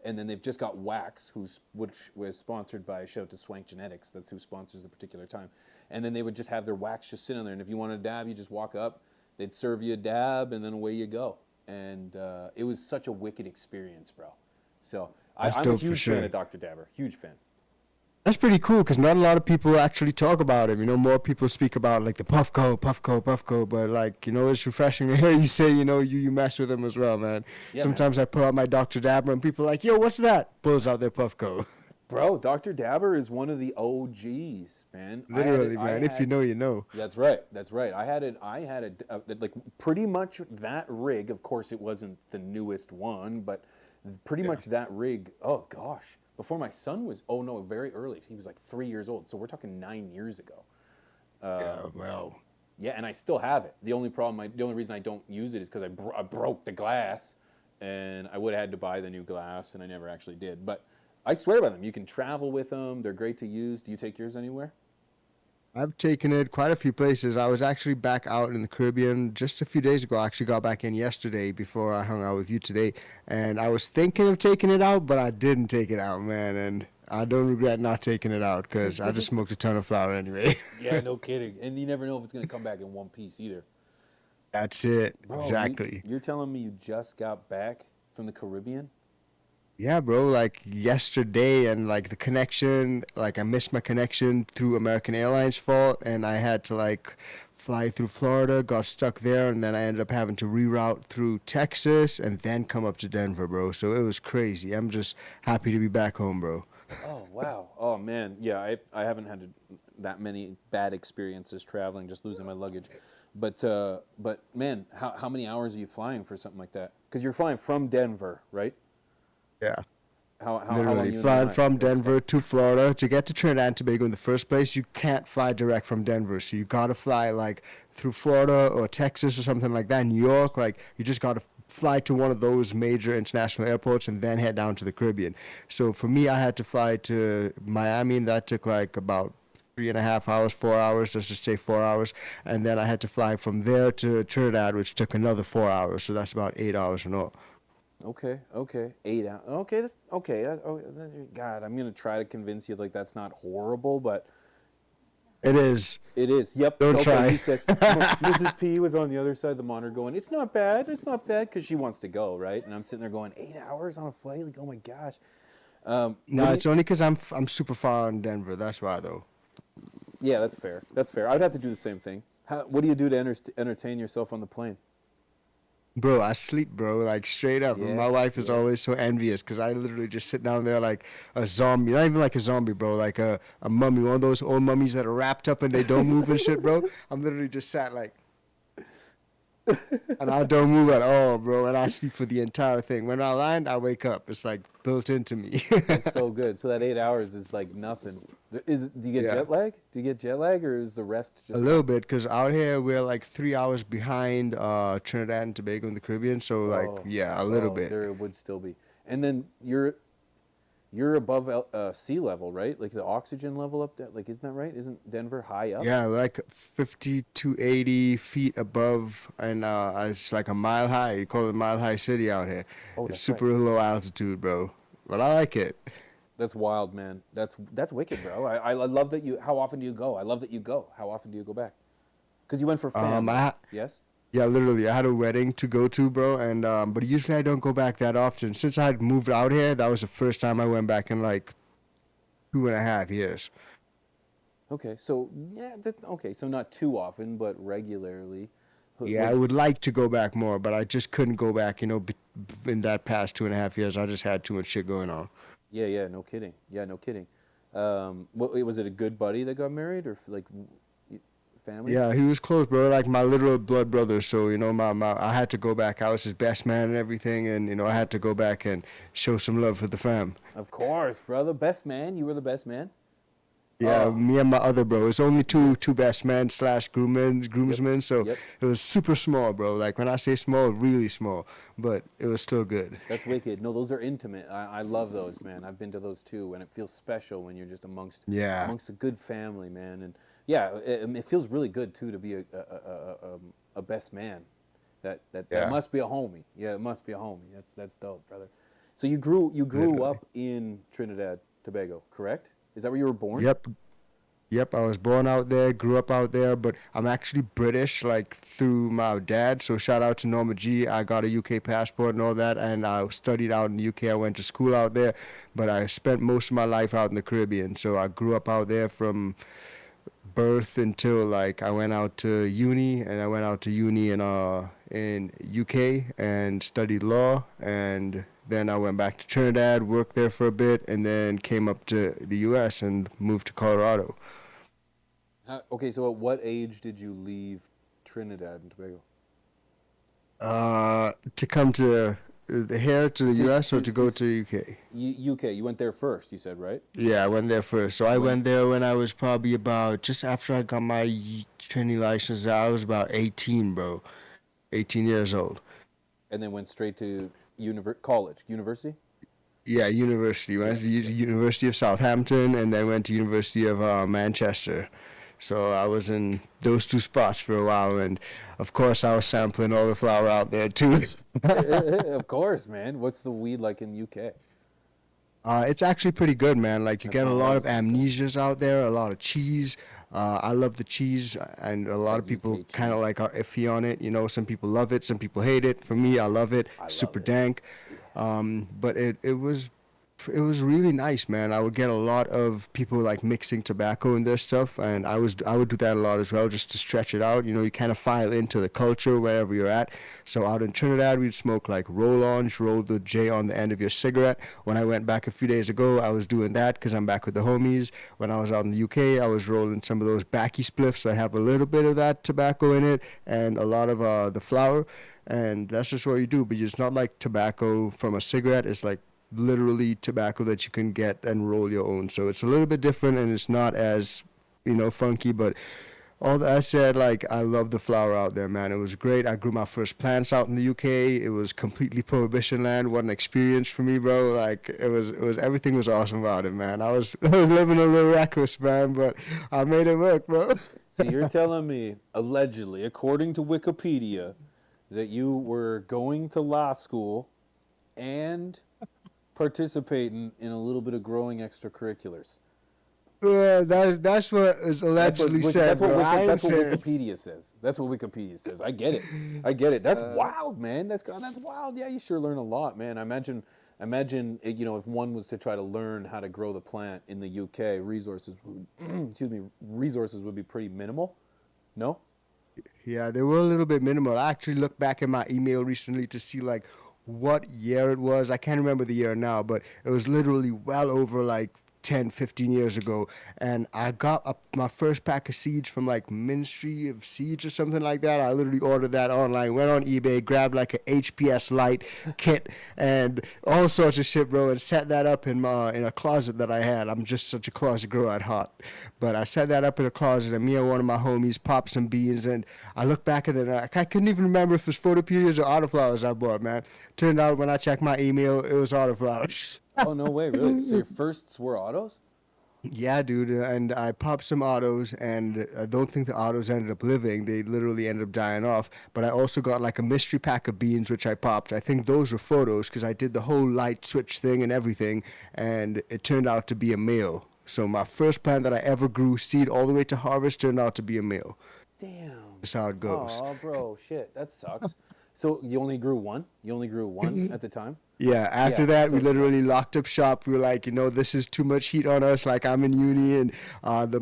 And then they've just got Wax, which was sponsored by, shout out to Swank Genetics, that's who sponsors the particular time. And then they would just have their Wax just sitting there, and if you wanted a dab, you just walk up, they'd serve you a dab, and then away you go. And it was such a wicked experience, bro. So I'm a dope for huge fan sure. of Dr. Dabber, huge fan. That's pretty cool, because not a lot of people actually talk about him. More people speak about like the Puffco, but it's refreshing to hear you say, you mess with him as well, man. Yeah, Sometimes I pull out my Dr. Dabber and people are like, yo, what's that? Pulls out their Puffco. Bro, Dr. Dabber is one of the OGs, man. Literally, man. If you know, you know. That's right. I had like pretty much that rig. Of course, it wasn't the newest one, but pretty much that rig. Oh gosh, before my son was. Oh no, very early. He was like 3 years old. So we're talking 9 years ago. Well. Yeah, and I still have it. The only reason I don't use it is because I broke the glass, and I would have had to buy the new glass, and I never actually did. But I swear by them. You can travel with them. They're great to use. Do you take yours anywhere? I've taken it quite a few places. I was actually back out in the Caribbean just a few days ago. I actually got back in yesterday before I hung out with you today. And I was thinking of taking it out, but I didn't take it out, man. And I don't regret not taking it out because I just smoked a ton of flower anyway. Yeah, no kidding. And you never know if it's gonna come back in one piece either. That's it. Bro, Exactly. You're telling me you just got back from the Caribbean? Yeah, bro, like yesterday, and like the connection, like I missed my connection through American Airlines fault, and I had to like fly through Florida, got stuck there, and then I ended up having to reroute through Texas and then come up to Denver, bro. So it was crazy. I'm just happy to be back home, bro. Oh wow. Oh man. Yeah, I haven't had that many bad experiences traveling, just losing my luggage. But man, how many hours are you flying for something like that? Because you're flying from Denver, right? Yeah. How long Literally, you in flying line? from It's Denver to Florida. To get to Trinidad and Tobago in the first place, you can't fly direct from Denver. So you gotta fly like through Florida or Texas or something like that, New York. Like you just gotta fly to one of those major international airports and then head down to the Caribbean. So for me, I had to fly to Miami, and that took like about 3.5 hours, 4 hours, just to stay 4 hours. And then I had to fly from there to Trinidad, which took another 4 hours. So that's about 8 hours in all. Okay, 8 hours. Okay, that's okay. God, I'm gonna try to convince you like that's not horrible, but It is. it is. Yep. Don't okay, try. You said Mrs. P was on the other side of the monitor going, "It's not bad. It's not bad," because she wants to go, right? And I'm sitting there going, 8 hours on a flight. Like, oh my gosh. No, it's only because I'm super far in Denver. That's why, though. Yeah, that's fair. That's fair. I'd have to do the same thing. What do you do to entertain yourself on the plane? Bro, I sleep, bro, like straight up. And my Yeah, wife is yeah. always so envious because I literally just sit down there like a zombie. Not even like a zombie, bro, like a mummy. One of those old mummies that are wrapped up and they don't move and shit, bro. I'm literally just sat like, and I don't move at all, bro. And I sleep for the entire thing. When I land, I wake up. It's like built into me. That's so good. So that 8 hours is like nothing. Do you get Yeah. jet lag? Do you get jet lag, or is the rest A just little bit, because out here we're like 3 hours behind Trinidad and Tobago in the Caribbean. So, like, Oh, yeah, a little oh, bit. There would still be. And then you're above sea level, right? Like the oxygen level up there. Like, isn't that right? Isn't Denver high up? Yeah, like 50 to 80 feet above, and it's like a mile high. You call it Mile High City out here. Oh, It's that's right. super low altitude, bro. But I like it. That's wild, man. That's wicked, bro. I love that you. How often do you go? I love that you go. How often do you go back? Because you went for family. Yes. Yeah, literally, I had a wedding to go to, bro, and but usually I don't go back that often. Since I had moved out here, that was the first time I went back in like 2.5 years. Okay. So yeah. Okay. So not too often, but regularly. Yeah, I would like to go back more, but I just couldn't go back, in that past 2.5 years. I just had too much shit going on. Yeah. Yeah. No kidding. Yeah. No kidding. Was it a good buddy that got married, or like family? Yeah, he was close, bro. Like my literal blood brother. So I had to go back. I was his best man and everything, and I had to go back and show some love for the fam. Of course, brother. Best man. You were the best man. Yeah, Oh. me and my other bro. It's only two best men / groomsmen. So Yep. it was super small, bro. Like when I say small, really small, but it was still good. That's wicked. No, those are intimate. I love those, man. I've been to those too, and it feels special when you're just amongst Yeah. a good family, man. And yeah, it feels really good too to be a best man. That Yeah. must be a homie. Yeah, it must be a homie. That's dope, brother. So you grew Literally. up in Trinidad, Tobago, correct? Is that where you were born? Yep, I was born out there, grew up out there, but I'm actually British, like through my dad. So shout out to Norma G. I got a UK passport and all that, and I studied out in the UK. I went to school out there, but I spent most of my life out in the Caribbean. So I grew up out there from birth until like I went out to uni, and I went out to uni in UK and studied law, and then I went back to Trinidad, worked there for a bit, and then came up to the US and moved to Colorado. Okay, so at what age did you leave Trinidad and Tobago? To come to here to the US or to go to UK? UK. You went there first. You said, right? Yeah, I went there first. So I went there when I was probably about, just after I got my training license, I was about 18, bro. 18 years old. And then went straight to university? Yeah, university. Went to University of Southampton and then went to University of Manchester. So I was in those two spots for a while, and of course I was sampling all the flower out there too. Of course, man. What's the weed like in the UK? It's actually pretty good, man. Like you That's get a what I lot was of gonna say. amnesias out there, a lot of cheese. I love the cheese, and a lot That of people UK kind of cheese. like are iffy on it. You know, some people love it, some people hate it. For me, I love it. I Super love it. dank. But it was really nice, man. I would get a lot of people like mixing tobacco in their stuff, and I would do that a lot as well, just to stretch it out. You know, you kind of file into the culture wherever you're at. So out in Trinidad, we'd smoke like roll-ons, roll the J on the end of your cigarette. When I went back a few days ago, I was doing that because I'm back with the homies. When I was out in the UK, I was rolling some of those backy spliffs that have a little bit of that tobacco in it and a lot of the flour. And that's just what you do. But it's not like tobacco from a cigarette. It's like literally tobacco that you can get and roll your own. So it's a little bit different and it's not as, you know, funky. But all that said, like, I love the flower out there, man. It was great. I grew my first plants out in the UK. It was completely prohibition land. What an experience for me, bro. Like, it was everything was awesome about it, man. I was living a little reckless, man, but I made it work, bro. So you're telling me, allegedly, according to Wikipedia, that you were going to law school and participating in a little bit of growing extracurriculars. That's what is allegedly said, bro. That's what Wikipedia says. That's what Wikipedia says. I get it. I get it. That's wild, man. That's wild. Yeah, you sure learn a lot, man. I imagine, you know, if one was to try to learn how to grow the plant in the UK, resources would be pretty minimal. No? Yeah, they were a little bit minimal. I actually looked back at my email recently to see like what year it was. I can't remember the year now, but it was literally well over like 10, 15 years ago. And I got my first pack of seeds from like Ministry of Seeds or something like that. I literally ordered that online, went on eBay, grabbed like a HPS Lite kit and all sorts of shit, bro, and set that up in a closet that I had. I'm just such a closet grower at heart. But I set that up in a closet, and me and one of my homies popped some beans, and I look back at it, and I couldn't even remember if it was photoperias or autoflowers I bought, man. Turned out when I checked my email, it was autoflowers. Oh, no way, really? So your firsts were autos? Yeah, dude, and I popped some autos, and I don't think the autos ended up living. They literally ended up dying off. But I also got like a mystery pack of beans, which I popped. I think those were photos because I did the whole light switch thing and everything, and it turned out to be a male. So my first plant that I ever grew seed all the way to harvest turned out to be a male. Damn. That's how it goes. Oh, bro, shit, that sucks. So you only grew one? You only grew one at the time? Yeah, after Yeah, that, so- we literally locked up shop. We were like, you know, this is too much heat on us. Like, I'm in uni, and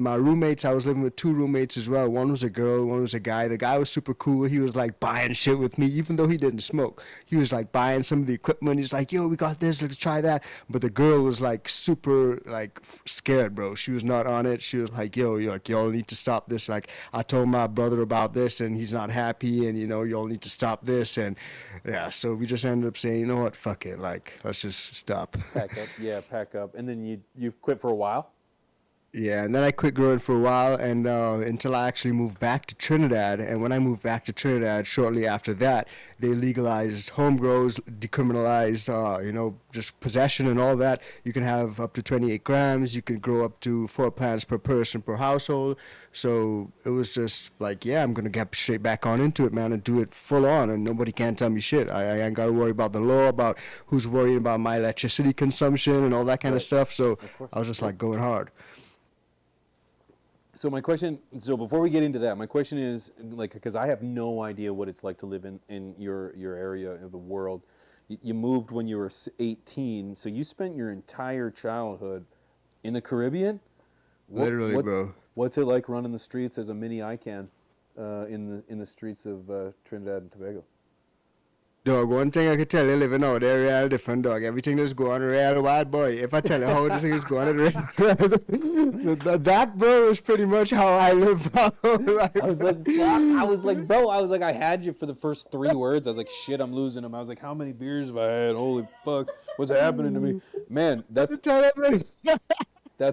my roommates, I was living with two roommates as well. One was a girl, one was a guy. The guy was super cool. He was, like, buying shit with me, even though he didn't smoke. He was, like, buying some of the equipment. He's like, yo, we got this. Let's try that. But the girl was, like, super, like, scared, bro. She was not on it. She was like, yo, y'all need to stop this. Like, I told my brother about this, and he's not happy, and, you know, y'all need to stop this. And, yeah, so we just ended up saying, you know what, fuck it. Like, let's just stop. Pack up, yeah, pack up. And then you quit for a while? Yeah, and then I quit growing for a while, and until I actually moved back to Trinidad. And when I moved back to Trinidad, shortly after that, they legalized home grows, decriminalized, just possession and all that. You can have up to 28 grams. You can grow up to 4 plants per person per household. So it was just like, yeah, I'm gonna get straight back on into it, man, and do it full on, and nobody can tell me shit. I ain't gotta worry about the law, about who's worrying about my electricity consumption and all that kind of stuff. So I was just like going hard. So before we get into that, my question is, like, because I have no idea what it's like to live in your area of the world. You moved when you were 18, so you spent your entire childhood in the Caribbean? Literally, bro. What's it like running the streets as a mini ICANN in the streets of Trinidad and Tobago? Dog, one thing I can tell you, living out there, real different, dog. Everything is going real wild, boy. If I tell you how this thing is going, that, bro, is pretty much how I live my whole life. I was like, bro, I had you for the first 3 words. I was like, shit, I'm losing them. I was like, how many beers have I had? Holy fuck, what's happening to me? Man, that's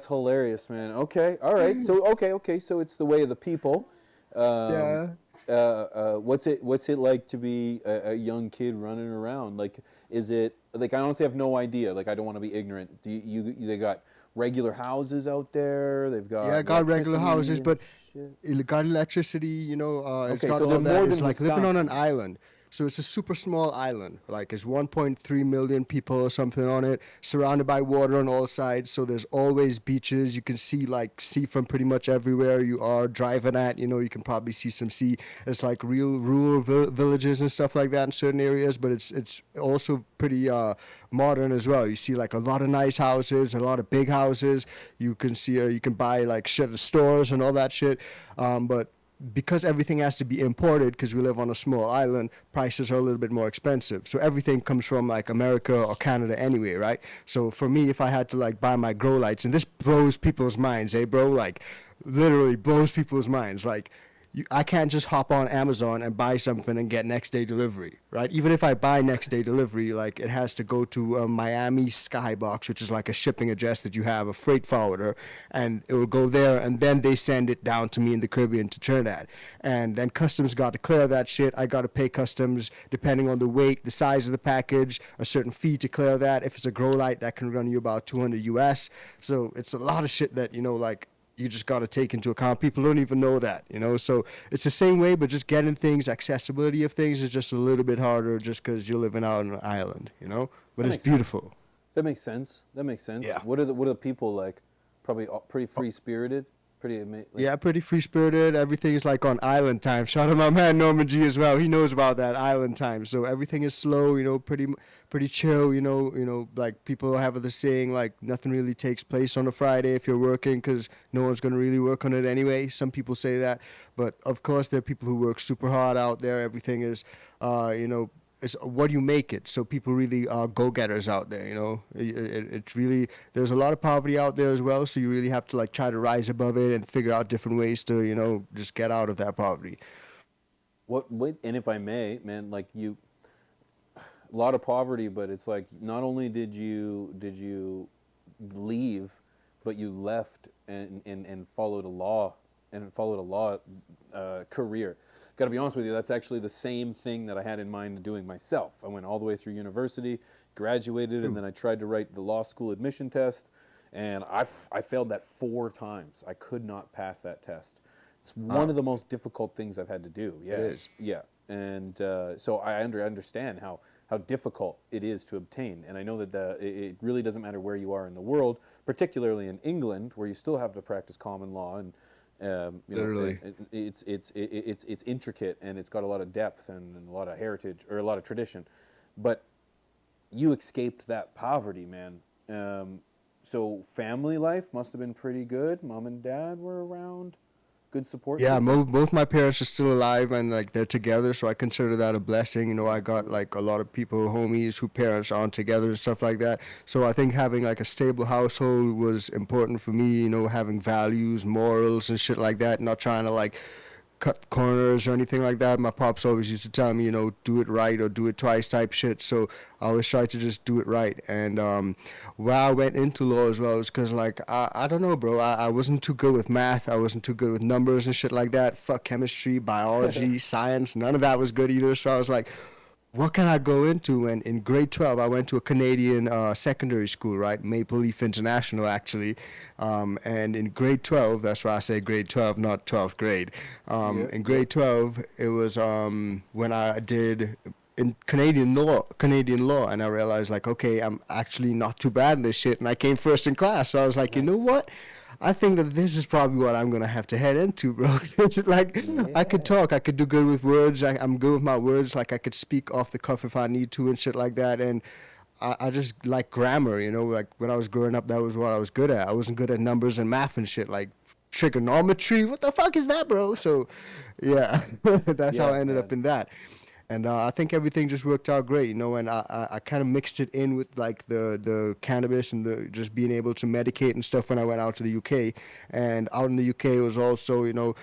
hilarious, man. Okay, all right. So, okay, so it's the way of the people. Yeah. What's it like to be a young kid running around? Like, is it like, I honestly have no idea. Like, I don't want to be ignorant. They got regular houses out there? They've got got regular houses, but shit? it got electricity. You know, it's Okay, got so all they're that. more It's than like living on an Wisconsin. island. So it's a super small island. Like it's 1.3 million people or something on it, surrounded by water on all sides. So there's always beaches. You can see sea from pretty much everywhere you are driving at. You can probably see some sea. It's like real rural villages and stuff like that in certain areas, but it's also pretty modern as well. You see like a lot of nice houses, a lot of big houses. You can see you can buy like shit at stores and all that shit. But because everything has to be imported, because we live on a small island, prices are a little bit more expensive. So everything comes from like America or Canada anyway, right? So for me, if I had to like buy my grow lights, and this blows people's minds, bro? Like literally blows people's minds. Like I can't just hop on Amazon and buy something and get next day delivery, right? Even if I buy next day delivery, like it has to go to a Miami Skybox, which is like a shipping address that you have, a freight forwarder, and it will go there, and then they send it down to me in the Caribbean to Trinidad. And then customs got to clear that shit. I got to pay customs depending on the weight, the size of the package, a certain fee to clear that. If it's a grow light, that can run you about 200 US. So it's a lot of shit that, like, you just got to take into account. People don't even know that, so it's the same way, but just getting things, accessibility of things is just a little bit harder just because you're living out on an island, but it's beautiful. That makes sense. Yeah. What are the people like? Probably pretty free spirited. Yeah, pretty free spirited. Everything is like on island time. Shout out my man Norman G as well. He knows about that island time. So everything is slow, pretty chill. Like people have the saying like nothing really takes place on a Friday if you're working because no one's gonna really work on it anyway. Some people say that, but of course there are people who work super hard out there. Everything is, it's what you make it. So people really are go-getters out there, it's really, there's a lot of poverty out there as well. So you really have to like try to rise above it and figure out different ways to, just get out of that poverty. And if I may, man, like a lot of poverty, but it's like, not only did you leave, but you left and followed a law career. Got to be honest with you, that's actually the same thing that I had in mind doing myself. I went all the way through university, graduated, and then I tried to write the law school admission test, and I failed that 4 times. I could not pass that test. It's one of the most difficult things I've had to do. Yeah, it is. Yeah, and so I understand how difficult it is to obtain, and I know that it really doesn't matter where you are in the world, particularly in England, where you still have to practice common law and. Literally, it's intricate and it's got a lot of depth and a lot of heritage or a lot of tradition, but you escaped that poverty, man. So family life must have been pretty good. Mom and dad were around. Good support. Yeah, both my parents are still alive and like they're together, so I consider that a blessing. I got like a lot of people, homies, who parents aren't together and stuff like that. So I think having like a stable household was important for me. Having values, morals, and shit like that. Not trying to like cut corners or anything like that. My pops always used to tell me, do it right or do it twice type shit. So I always tried to just do it right. And why I went into law as well is because, like, I don't know, bro. I wasn't too good with math. I wasn't too good with numbers and shit like that. Fuck chemistry, biology, science. None of that was good either. So I was like, what can I go into? And in grade 12, I went to a Canadian secondary school, right? Maple Leaf International, actually. And in grade 12, that's why I say grade 12, not 12th grade. In grade 12, it was when I did in Canadian law, and I realized, like, okay, I'm actually not too bad in this shit. And I came first in class. So I was like, you know what? I think that this is probably what I'm going to have to head into, bro. Like, yeah. I could talk. I could do good with words. I'm good with my words. Like, I could speak off the cuff if I need to and shit like that. And I just like grammar, Like, when I was growing up, that was what I was good at. I wasn't good at numbers and math and shit. Like, trigonometry. What the fuck is that, bro? So, yeah, that's how I ended up in that. And I think everything just worked out great, and I kind of mixed it in with like the cannabis and the just being able to medicate and stuff when I went out to the UK. And out in the UK it was also,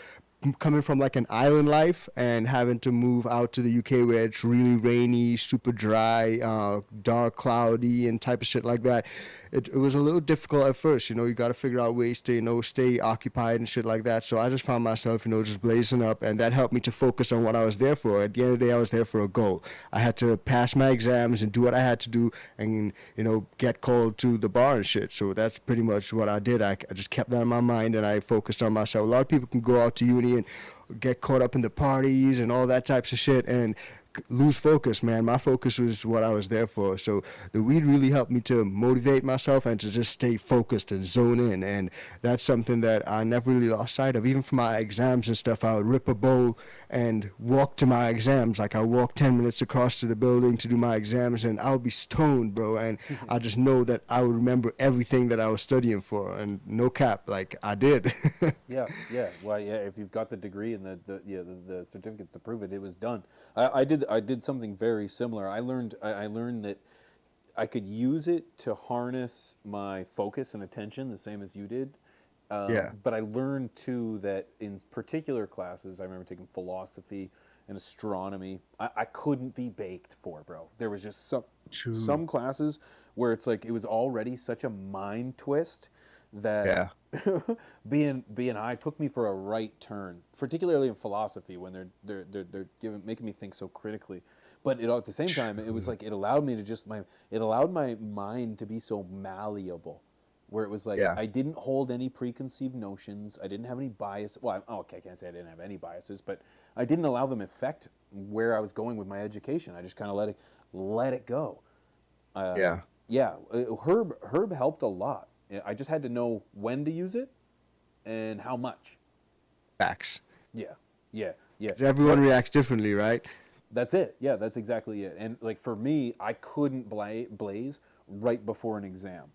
coming from like an island life and having to move out to the UK where it's really rainy, super dry, dark, cloudy and type of shit like that. It was a little difficult at first, you got to figure out ways to, stay occupied and shit like that. So I just found myself, just blazing up, and that helped me to focus on what I was there for. At the end of the day, I was there for a goal. I had to pass my exams and do what I had to do and, get called to the bar and shit. So that's pretty much what I did. I just kept that in my mind and I focused on myself. A lot of people can go out to uni and get caught up in the parties and all that types of shit and lose focus, man. My focus was what I was there for. So the weed really helped me to motivate myself and to just stay focused and zone in. And that's something that I never really lost sight of. Even for my exams and stuff, I would rip a bowl and walk to my exams. Like I walk 10 minutes across to the building to do my exams, and I'll be stoned, bro. And I just know that I would remember everything that I was studying for. And no cap, like I did. Yeah, yeah. Well, yeah. If you've got the degree and the certificates to prove it, it was done. I did something very similar. I learned that I could use it to harness my focus and attention, the same as you did. Yeah. But I learned too that in particular classes, I remember taking philosophy and astronomy, I couldn't be baked for, bro. There was just some classes where it's like it was already such a mind twist that being high took me for a right turn, particularly in philosophy when they're making me think so critically. But at the same time, it was like it allowed me to it allowed my mind to be so malleable, where it was like I didn't hold any preconceived notions, I didn't have any bias. Well, okay, I can't say I didn't have any biases, but I didn't allow them affect where I was going with my education. I just kind of let it go. Herb helped a lot. I just had to know when to use it and how much. Facts. Yeah. 'Cause everyone reacts differently, right? That's it. Yeah, that's exactly it. And like for me, I couldn't blaze right before an exam.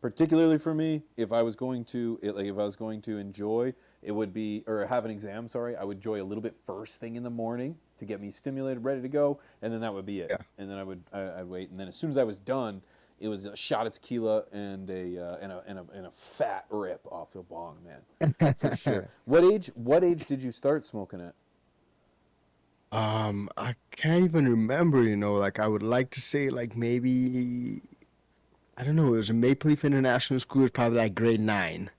Particularly for me, if I was going to enjoy, it would be, or have an exam, sorry, I would enjoy a little bit first thing in the morning to get me stimulated, ready to go, and then that would be it. Yeah. And then I'd wait, and then as soon as I was done, it was a shot of tequila and a fat rip off the bong, man. For sure. What age did you start smoking at? I can't even remember, like I would like to say like maybe, I don't know, it was a Maple Leaf International School, it was probably like grade 9.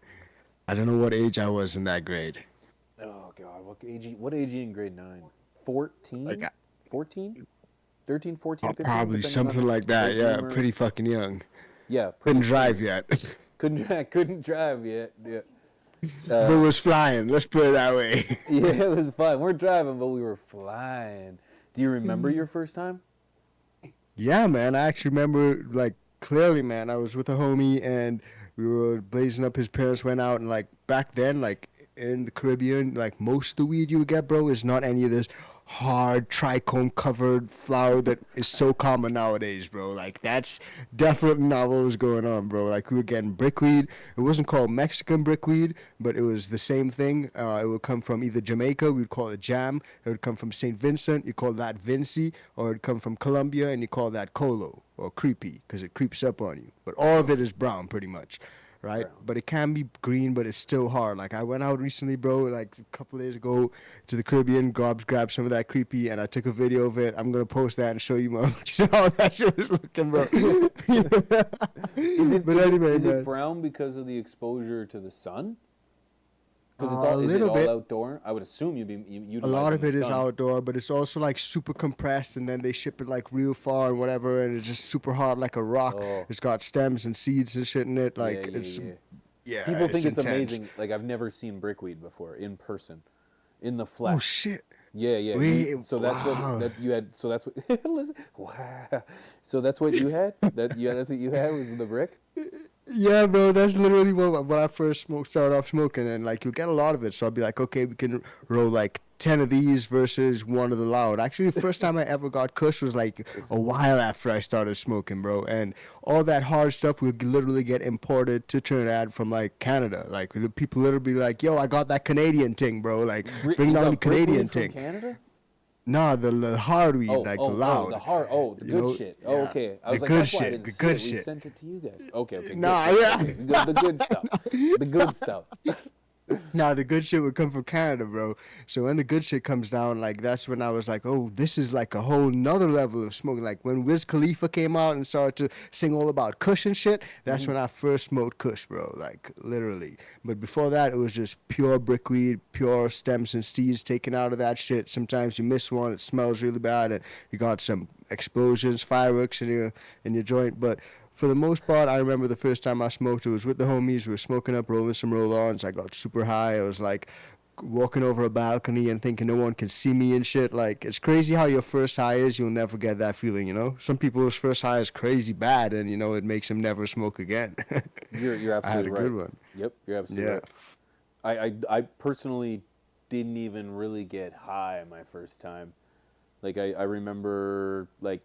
I don't know what age I was in that grade. Oh God, what age are you in grade 9? 14? Like 14? 13, 14, 15? Probably something like that, yeah, pretty fucking young. Yeah. Couldn't drive yet. Couldn't drive yet, yeah. But it was flying, let's put it that way. Yeah, it was fun. We're driving, but we were flying. Do you remember your first time? Yeah, man, I actually remember, like, clearly, man. I was with a homie, and we were blazing up. His parents went out, and, like, back then, like, in the Caribbean, like, most of the weed you would get, bro, is not any of this hard trichome covered flower that is so common nowadays, bro. Like that's definitely not what was going on, bro. Like we were getting brickweed. It wasn't called Mexican brickweed, but it was the same thing. It would come from either Jamaica, we'd call it jam. It would come from St. Vincent, you call that Vinci, or it'd come from Colombia and you call that Colo or creepy because it creeps up on you. But all of it is brown pretty much. Right, but it can be green, but it's still hard. Like I went out recently, bro, like a couple of days ago to the Caribbean, grabbed some of that creepy, and I took a video of it. I'm gonna post that and show you how that shit was looking, bro. Is it brown because of the exposure to the sun? Because it's all outdoor. I would assume you'd. A lot of it is outdoor, but it's also like super compressed, and then they ship it like real far and whatever, and it's just super hard like a rock. Oh. It's got stems and seeds and shit in it. Like yeah. People think it's amazing. Like I've never seen brickweed before in person, in the flesh. Oh shit. Yeah. Wait, so that's what you had. So that's what. Listen. Wow. So that's what you had. That's what you had was the brick. Yeah, bro, that's literally when I first started off smoking, and like you get a lot of it. So I'll be like, okay, we can roll like 10 of these versus one of the loud. Actually, the first time I ever got kush was like a while after I started smoking, bro. And all that hard stuff would literally get imported to Trinidad from like Canada. Like the people literally be like, yo, I got that Canadian ting, bro. Like bring down the Canadian ting. Canada? No, the hard weed, the loud. The good shit. Yeah. Oh, okay. I was like, that's why I didn't see it. We sent it to you guys. Okay. Nah, the good stuff. The good stuff. Nah, the good shit would come from Canada, bro. So when the good shit comes down, like that's when I was like, oh, this is like a whole nother level of smoking. Like when Wiz Khalifa came out and started to sing all about kush and shit, that's when I first smoked kush, bro. Like literally. But before that, it was just pure brickweed, pure stems and seeds taken out of that shit. Sometimes you miss one, it smells really bad, and you got some explosions, fireworks in your joint. But for the most part, I remember the first time I smoked, it was with the homies. We were smoking up, rolling some roll-ons. I got super high. I was like walking over a balcony and thinking no one can see me and shit. Like, it's crazy how your first high is. You'll never get that feeling, you know? Some people's first high is crazy bad, and, you know, it makes them never smoke again. You're absolutely right. I had a good one. Yep, you're absolutely right. I personally didn't even really get high my first time. Like, I remember, like,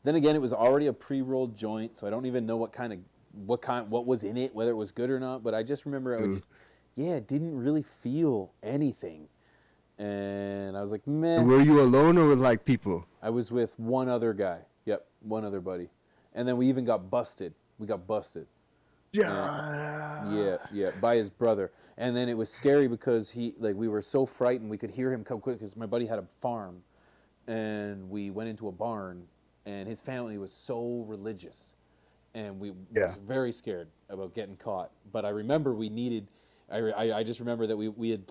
then again, it was already a pre-rolled joint, so I don't even know what was in it, whether it was good or not, but I just remember didn't really feel anything. And I was like, man. Were you alone or with, like, people? I was with one other guy. Yep, one other buddy. And then we even got busted. We got busted. Yeah, by his brother. And then it was scary because we were so frightened, we could hear him come quick because my buddy had a farm. And we went into a barn, and his family was so religious. And we was very scared about getting caught. But I remember I just remember that we had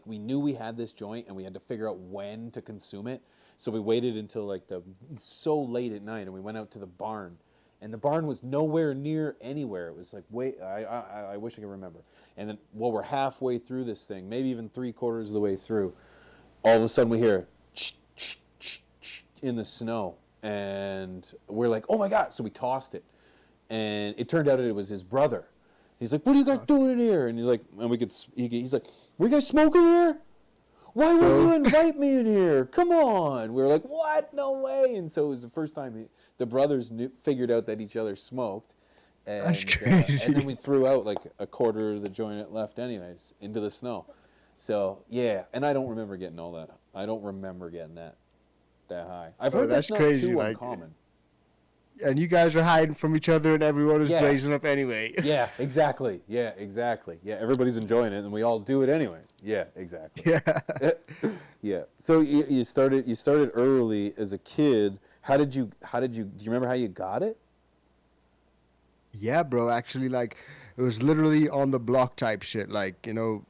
we knew we had this joint and we had to figure out when to consume it. So we waited until so late at night, and we went out to the barn. And the barn was nowhere near anywhere. It was like, I wish I could remember. And then, we're halfway through this thing, maybe even 3/4 of the way through, all of a sudden we hear in the snow. And we're like, oh my God. So we tossed it. And it turned out it was his brother. He's like, what are you guys doing in here? And he's like, he's like, were you guys smoking here? Why wouldn't you invite me in here? Come on. We were like, what? No way. And so it was the first time the brothers figured out that each other smoked. And, that's crazy. And then we threw out like 1/4 of the joint left anyways into the snow. So, yeah. And I don't remember getting all that. I don't remember getting that high. I've heard that's not crazy, too uncommon. And you guys are hiding from each other, and everyone is blazing up anyway. Yeah, exactly. Yeah, everybody's enjoying it, and we all do it anyways. Yeah, exactly. Yeah. Yeah. So you started early as a kid. Do you remember how you got it? Yeah, bro. Actually, like, it was literally on the block type shit. Like, you know,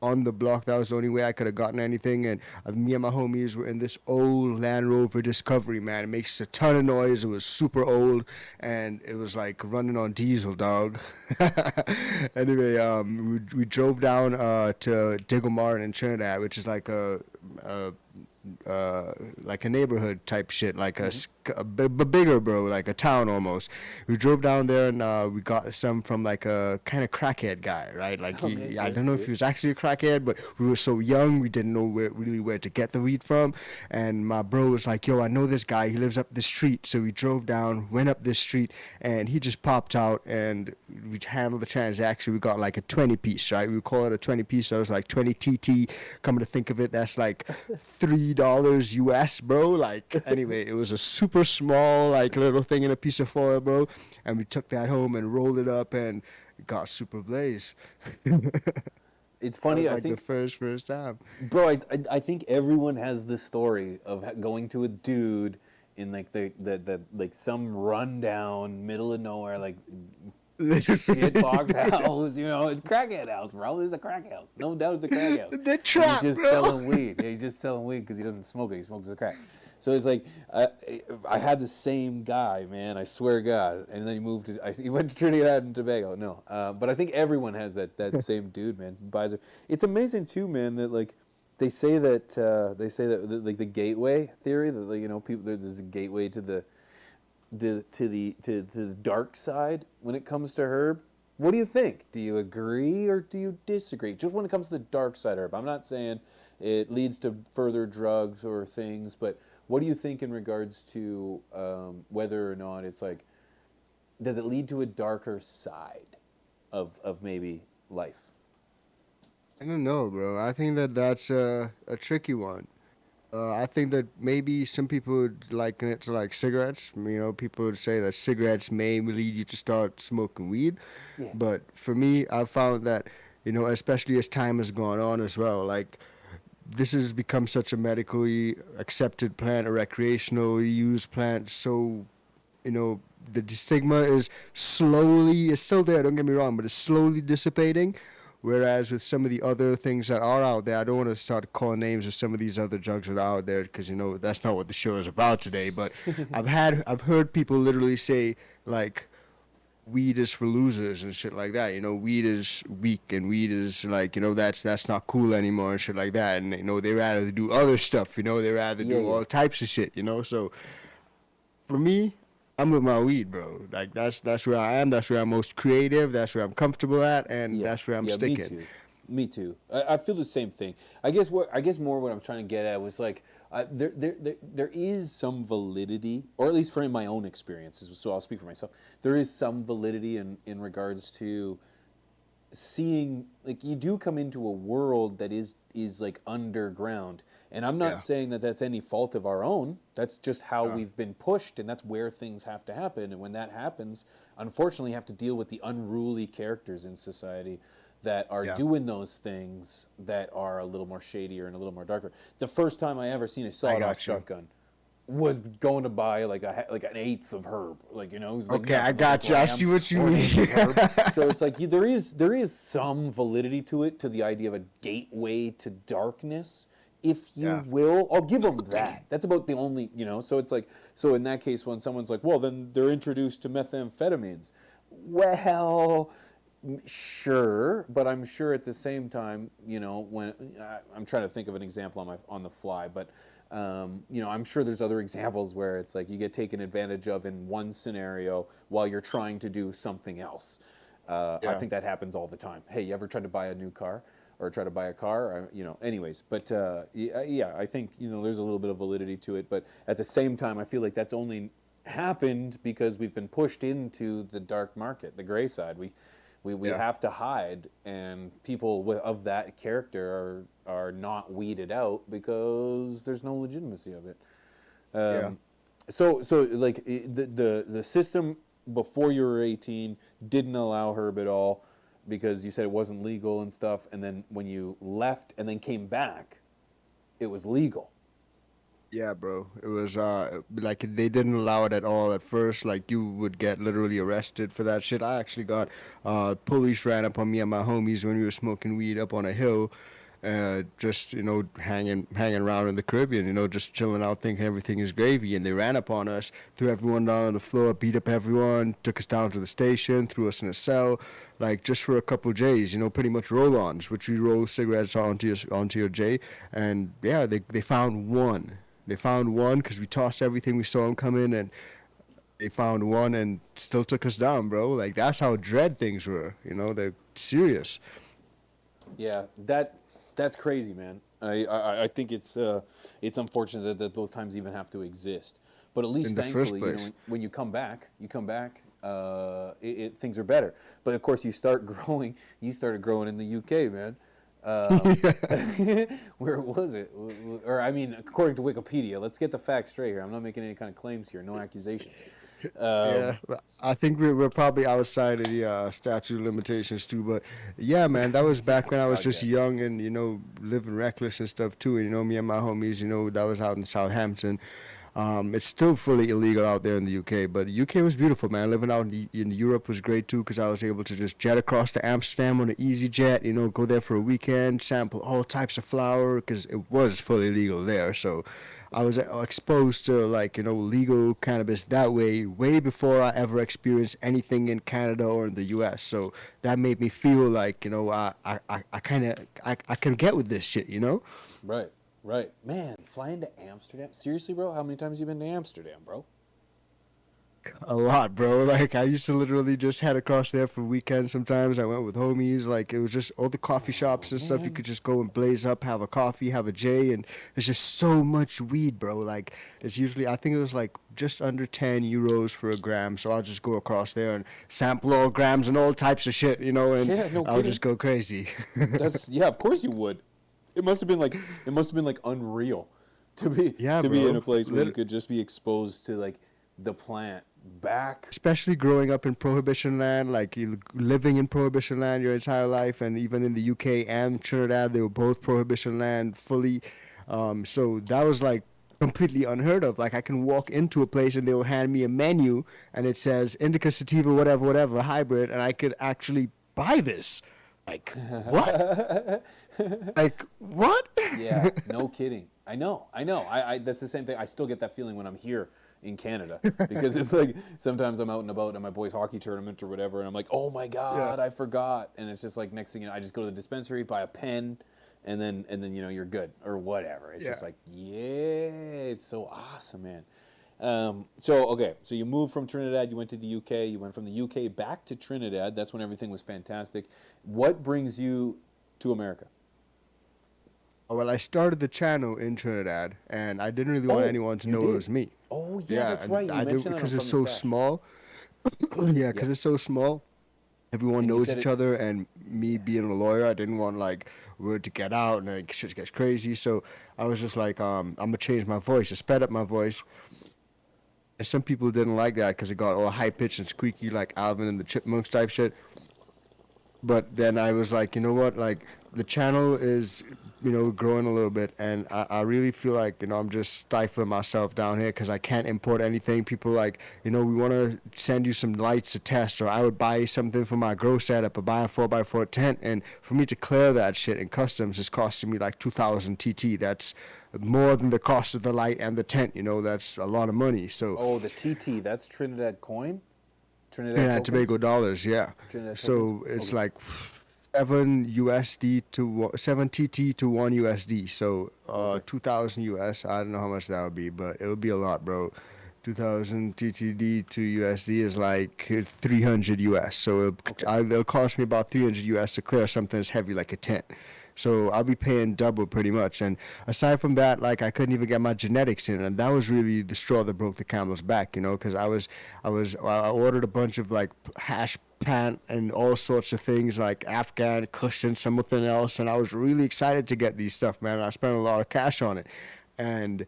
on the block, that was the only way I could have gotten anything. And me and my homies were in this old Land Rover Discovery, man. It makes a ton of noise. It was super old, and it was like running on diesel, dog. Anyway, we drove down to Diggle Martin in Trinidad, which is like a neighborhood type shit, like a bigger, bro, like a town almost. We drove down there, and we got some from like a kind of crackhead guy, right? Like I don't know if he was actually a crackhead, but we were so young, we didn't know where to get the weed from. And my bro was like, yo, I know this guy, he lives up the street. So we drove down, went up this street, and he just popped out, and we handled the transaction. We got like a 20 piece, right? We call it a 20 piece, so it was like 20 TT. Coming to think of it, that's like $3 US, bro. Like, anyway, it was a super small, like, little thing in a piece of foil, bro. And we took that home and rolled it up and got super blaze. It's funny. That was like the first time. Bro, I think everyone has this story of going to a dude in like the like some rundown middle of nowhere, like shit box house, you know, it's crackhead house, bro. It's a crack house. No doubt it's a crack house. The trap, he's just bro. selling weed. Yeah, he's just selling weed because he doesn't smoke it. He smokes the crack. So it's like, I had the same guy, man. I swear to God. And then he went to Trinidad and Tobago. No, but I think everyone has that same dude, man. It's amazing too, man. That like they say that like the gateway theory, that like, you know, people, there's a gateway to the dark side when it comes to herb. What do you think? Do you agree or do you disagree? Just when it comes to the dark side herb. I'm not saying it leads to further drugs or things, but what do you think in regards to whether or not it's like, does it lead to a darker side of maybe life? I don't know, bro. I think that's a tricky one. I think that maybe some people would liken it to like cigarettes. You know, people would say that cigarettes may lead you to start smoking weed. Yeah. But for me, I've found that, you know, especially as time has gone on as well, like this has become such a medically accepted plant, a recreationally used plant. So, you know, the stigma is still there, don't get me wrong, but it's slowly dissipating. Whereas with some of the other things that are out there, I don't want to start calling names of some of these other drugs that are out there because, you know, that's not what the show is about today. But I've heard people literally say, like, weed is for losers and shit like that. You know, weed is weak and weed is like, you know, that's not cool anymore and shit like that. And you know, they rather do other stuff. You know, they rather do all types of shit. You know, so for me, I'm with my weed, bro. Like that's where I am. That's where I'm most creative. That's where I'm comfortable at, and that's where I'm sticking. Me too. I feel the same thing. I guess more what I'm trying to get at was like there is some validity, or at least from my own experiences. So I'll speak for myself. There is some validity in regards to seeing, like, you do come into a world that is like underground, and I'm not saying that that's any fault of our own. That's just how we've been pushed, and that's where things have to happen. And when that happens, unfortunately, you have to deal with the unruly characters in society that are doing those things that are a little more shadier and a little more darker. The first time I ever seen a sawed-off shotgun was going to buy like an eighth of herb, like, you know. Like, okay, I got you. I see what you mean. So it's like there is some validity to it, to the idea of a gateway to darkness, if you will. I'll give them that. That's about the only, you know. So it's like, so in that case, when someone's like, well, then they're introduced to methamphetamines. Well, sure, but I'm sure at the same time, you know, when I'm trying to think of an example on the fly, but you know, I'm sure there's other examples where it's like you get taken advantage of in one scenario while you're trying to do something else. I think that happens all the time. Hey, you ever tried to buy a new car or try to buy a car? You know, anyways, but yeah, I think, you know, there's a little bit of validity to it, but at the same time, I feel like that's only happened because we've been pushed into the dark market, the gray side. We have to hide, and people of that character are not weeded out because there's no legitimacy of it. So like the system before you were 18 didn't allow herb at all because you said it wasn't legal and stuff, and then when you left and then came back, it was legal. Yeah, bro. It was like they didn't allow it at all at first. Like you would get literally arrested for that shit. I actually got police ran up on me and my homies when we were smoking weed up on a hill, just, you know, hanging around in the Caribbean, you know, just chilling out, thinking everything is gravy. And they ran up on us, threw everyone down on the floor, beat up everyone, took us down to the station, threw us in a cell, like just for a couple J's, you know, pretty much roll-ons, which we roll cigarettes onto your J. And yeah, they found one. They found one because we tossed everything. We saw them come in, and they found one and still took us down, bro. Like, that's how dread things were. You know, they're serious. Yeah, that's crazy, man. I think it's unfortunate that those times even have to exist. But at least, thankfully, you know, when you come back, things are better. But of course, you started growing in the UK, man. Where was it? Or, I mean, according to Wikipedia, let's get the facts straight here. I'm not making any kind of claims here, no accusations. Yeah, I think we're probably outside of the statute of limitations too. But yeah, man, that was back when I was just young and, you know, living reckless and stuff too. And, you know, me and my homies, you know, that was out in Southampton. It's still fully illegal out there in the UK, but the UK was beautiful, man. Living out in Europe was great too, because I was able to just jet across to Amsterdam on an easy jet, you know, go there for a weekend, sample all types of flower, because it was fully legal there. So I was exposed to, like, you know, legal cannabis that way before I ever experienced anything in Canada or in the US. So that made me feel like, you know, I can get with this shit, you know? Right. Man, flying to Amsterdam? Seriously, bro? How many times have you been to Amsterdam, bro? A lot, bro. Like, I used to literally just head across there for weekends sometimes. I went with homies. Like, it was just all the coffee shops and stuff. You could just go and blaze up, have a coffee, have a J, and there's just so much weed, bro. Like, it's usually, I think it was like just under 10 euros for a gram. So I'll just go across there and sample all grams and all types of shit, you know, and I'll just go crazy. Yeah, of course you would. It must have been like unreal to be in a place where you could just be exposed to, like, the plant back. Especially growing up in Prohibition land, like living in Prohibition land your entire life, and even in the UK and Trinidad, they were both Prohibition land fully. So that was like completely unheard of. Like, I can walk into a place and they'll hand me a menu and it says indica, sativa, whatever hybrid, and I could actually buy this. Like, what? Like, what? Yeah, no kidding. I know. I that's the same thing. I still get that feeling when I'm here in Canada because it's like sometimes I'm out and about at my boys' hockey tournament or whatever, and I'm like, oh my God, I forgot. And it's just like next thing you know, I just go to the dispensary, buy a pen, and then you know you're good or whatever. It's just like, yeah, it's so awesome, man. So you moved from Trinidad, you went to the UK, you went from the UK back to Trinidad. That's when everything was fantastic. What brings you to America? Well, I started the channel in Trinidad, and I didn't really want anyone to know it was me. Oh yeah, that's and right. You I did mentioned that because on it's From so the Stash. small. Yeah, because it's so small. Everyone And you knows said each it- other, and me being a lawyer, I didn't want like word to get out and like shit gets crazy. So I was just like, I'm gonna change my voice. I sped up my voice. And some people didn't like that because it got all high pitched and squeaky like Alvin and the Chipmunks type shit. But then I was like, you know what, like the channel is, growing a little bit, and I really feel like, I'm just stifling myself down here because I can't import anything. People like, we want to send you some lights to test, or I would buy something for my grow setup, or buy a 4x4 tent, and for me to clear that shit in customs is costing me like 2,000 TT. That's more than the cost of the light and the tent, that's a lot of money. So Oh, the TT, that's Trinidad coin? Trinidad yeah, tokens? Tobago dollars, yeah. Trinidad So tokens? it's Okay. like 7 TT to 1 USD. So 2,000 US. I don't know how much that would be, but it would be a lot, bro. 2,000 TTD to USD is like 300 US. So it'll cost me about 300 US to clear something as heavy like a tent. So I'll be paying double pretty much. And aside from that, like I couldn't even get my genetics in, and that was really the straw that broke the camel's back, because I ordered a bunch of like hash plant and all sorts of things like Afghan, Kush, and something else, and I was really excited to get these stuff, man. And I spent a lot of cash on it, and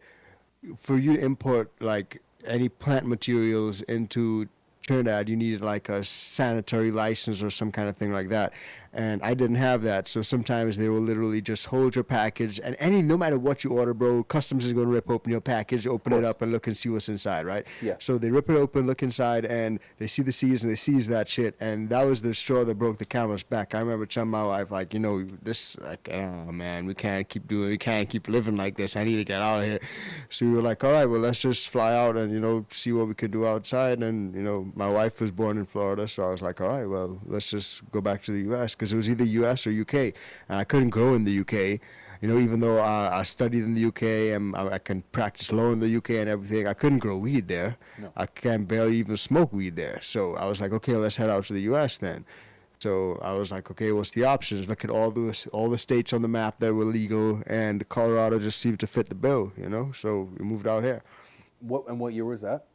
for you to import like any plant materials into Trinidad, you needed like a sanitary license or some kind of thing like that. And I didn't have that, so sometimes they will literally just hold your package, and no matter what you order, bro, customs is going to rip open your package, open it up, and look and see what's inside, right? Yeah. So they rip it open, look inside, and they see the seeds, and they seize that shit, and that was the straw that broke the camel's back. I remember telling my wife, like, this, like, oh man, we can't keep living like this. I need to get out of here. So we were like, all right, well, let's just fly out and see what we could do outside. And my wife was born in Florida, so I was like, all right, well, let's just go back to the U.S. because it was either U.S. or U.K. and I couldn't grow in the U.K. Even though I studied in the U.K. and I can practice law in the U.K. and everything, I couldn't grow weed there. No. I can barely even smoke weed there. So I was like, okay, let's head out to the U.S. then. So I was like, okay, what's the options? Look at all the states on the map that were legal, and Colorado just seemed to fit the bill, So we moved out here. What year was that?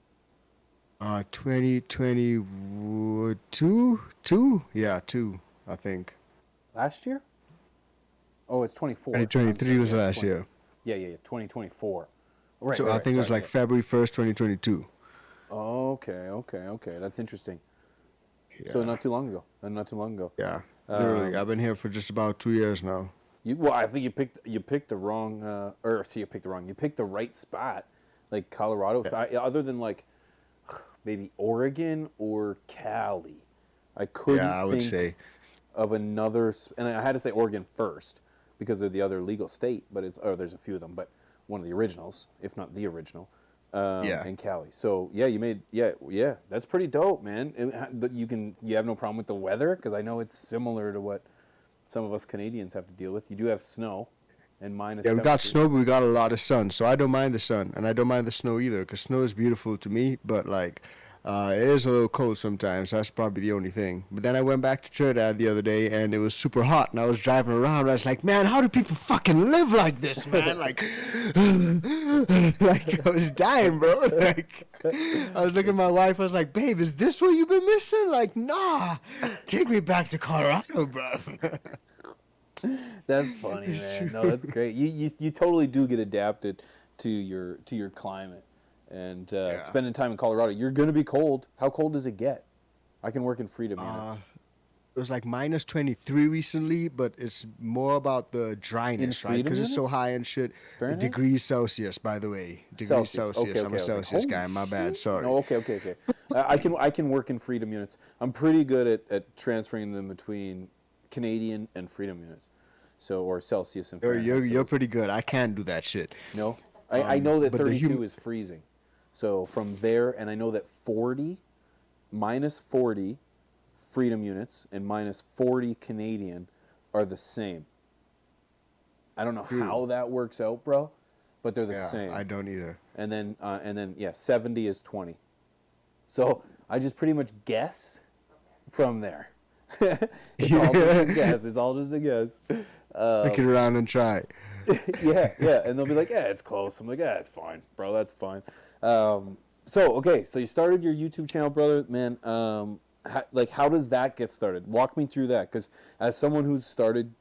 2022? Yeah, 2, I think. Last year? Oh, it's 24. 2023 was Yeah, last 20. year. Yeah, 2024. Right. So right, I think it was sorry, like February 1st, 2022. Okay. That's interesting. So Yeah. not too long ago. Yeah, literally. I've been here for just about 2 years now. I think you picked the wrong, you picked the right spot, like Colorado. Other than like maybe Oregon or Cali, I couldn't Yeah, I would think say. of another, and I had to say Oregon first because they're the other legal state, but there's a few of them, but one of the originals, if not the original, and Cali. So yeah, that's pretty dope, man. You have no problem with the weather because I know it's similar to what some of us Canadians have to deal with. You do have snow and minus. Yeah, we got temperatures. snow, but we got a lot of sun. So I don't mind the sun, and I don't mind the snow either, because snow is beautiful to me, but like, it is a little cold sometimes. That's probably the only thing. But then I went back to Trinidad the other day, and it was super hot, and I was driving around, and I was like, man, how do people fucking live like this, man? Like, like I was dying, bro. Like, I was looking at my wife, I was like, babe, is this what you've been missing? Like, nah, take me back to Colorado, bro. That's funny, man. No, that's great. You totally do get adapted to your climate, and spending time in Colorado. You're gonna be cold. How cold does it get? I can work in freedom units. It was like minus 23 recently, but it's more about the dryness, right? freedom Because it's so units? high and shit. Fahrenheit? Degrees Celsius, by the way. Degrees Celsius. Okay, I'm okay. a I was like, Celsius holy guy. My bad. shit. Sorry. No, okay. I can work in freedom units. I'm pretty good at transferring them between Canadian and freedom units. So, or Celsius and Fahrenheit. You're pretty good. I can't do that shit. No, I know that but the 32 is freezing. So from there, and I know that 40 minus 40 freedom units and minus 40 Canadian are the same. I don't know how that works out, bro, but they're the same. I don't either. And then yeah, 70 is 20. So I just pretty much guess from there. It's all just a guess. It's all just a guess. Pick it around and try. Yeah, and they'll be like, yeah, it's close. I'm like, yeah, it's fine, bro. That's fine. So you started your YouTube channel, brother, man. How does that get started? Walk me through that, because as someone who's started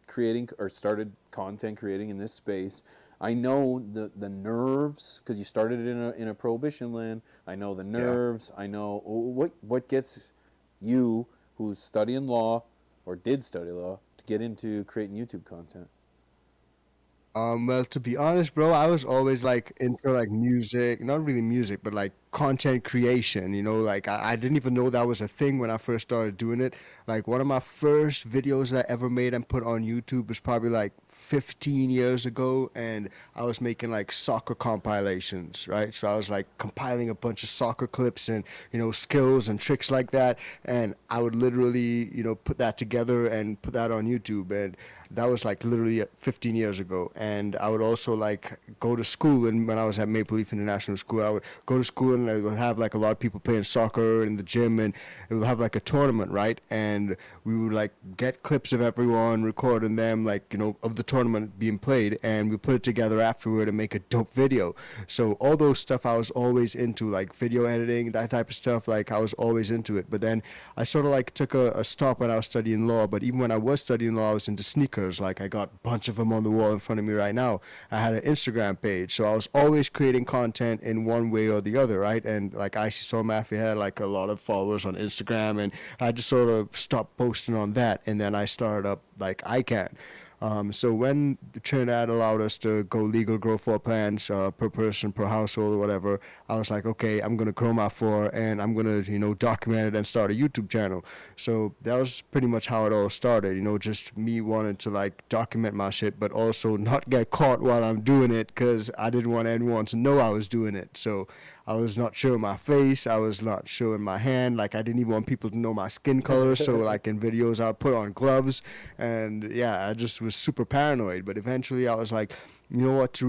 content creating in this space, I know the nerves, because you started it in a prohibition land. I know the nerves. I know what gets you, who's studying law or did study law, to get into creating YouTube content. Well, to be honest, bro, I was always like into like music, not really music, but like content creation, you know, like I didn't even know that was a thing when I first started doing it. Like one of my first videos that I ever made and put on YouTube was probably like 15 years ago, and I was making like soccer compilations, right? So I was like compiling a bunch of soccer clips and, you know, skills and tricks like that, and I would literally, you know, put that together and put that on YouTube. And that was like literally 15 years ago. And I would also like go to school, and when I was at Maple Leaf International School, I would go to school and I would have like a lot of people playing soccer in the gym, and it would have like a tournament, right? And we would like get clips of everyone, recording them, like, you know, of the tournament being played, and we put it together afterward and make a dope video. So all those stuff I was always into, like video editing, that type of stuff, like I was always into it. But then I sort of like took a stop when I was studying law. But even when I was studying law, I was into sneakers. Like I got a bunch of them on the wall in front of me right now. I had an Instagram page, so I was always creating content in one way or the other, right? And like Icy Soul Mafia had like a lot of followers on Instagram, and I just sort of stopped posting on that, and then I started up like I Can. So when Trinidad allowed us to go legal grow floor plans per person, per household, or whatever, I was like, okay, I'm going to grow my floor, and I'm going to, you know, document it and start a YouTube channel. So that was pretty much how it all started, you know, just me wanting to like document my shit, but also not get caught while I'm doing it, because I didn't want anyone to know I was doing it. So I was not showing my face, I was not showing my hand, like I didn't even want people to know my skin color. So like in videos I'd put on gloves, and yeah, I just was super paranoid. But eventually I was like, you know what, I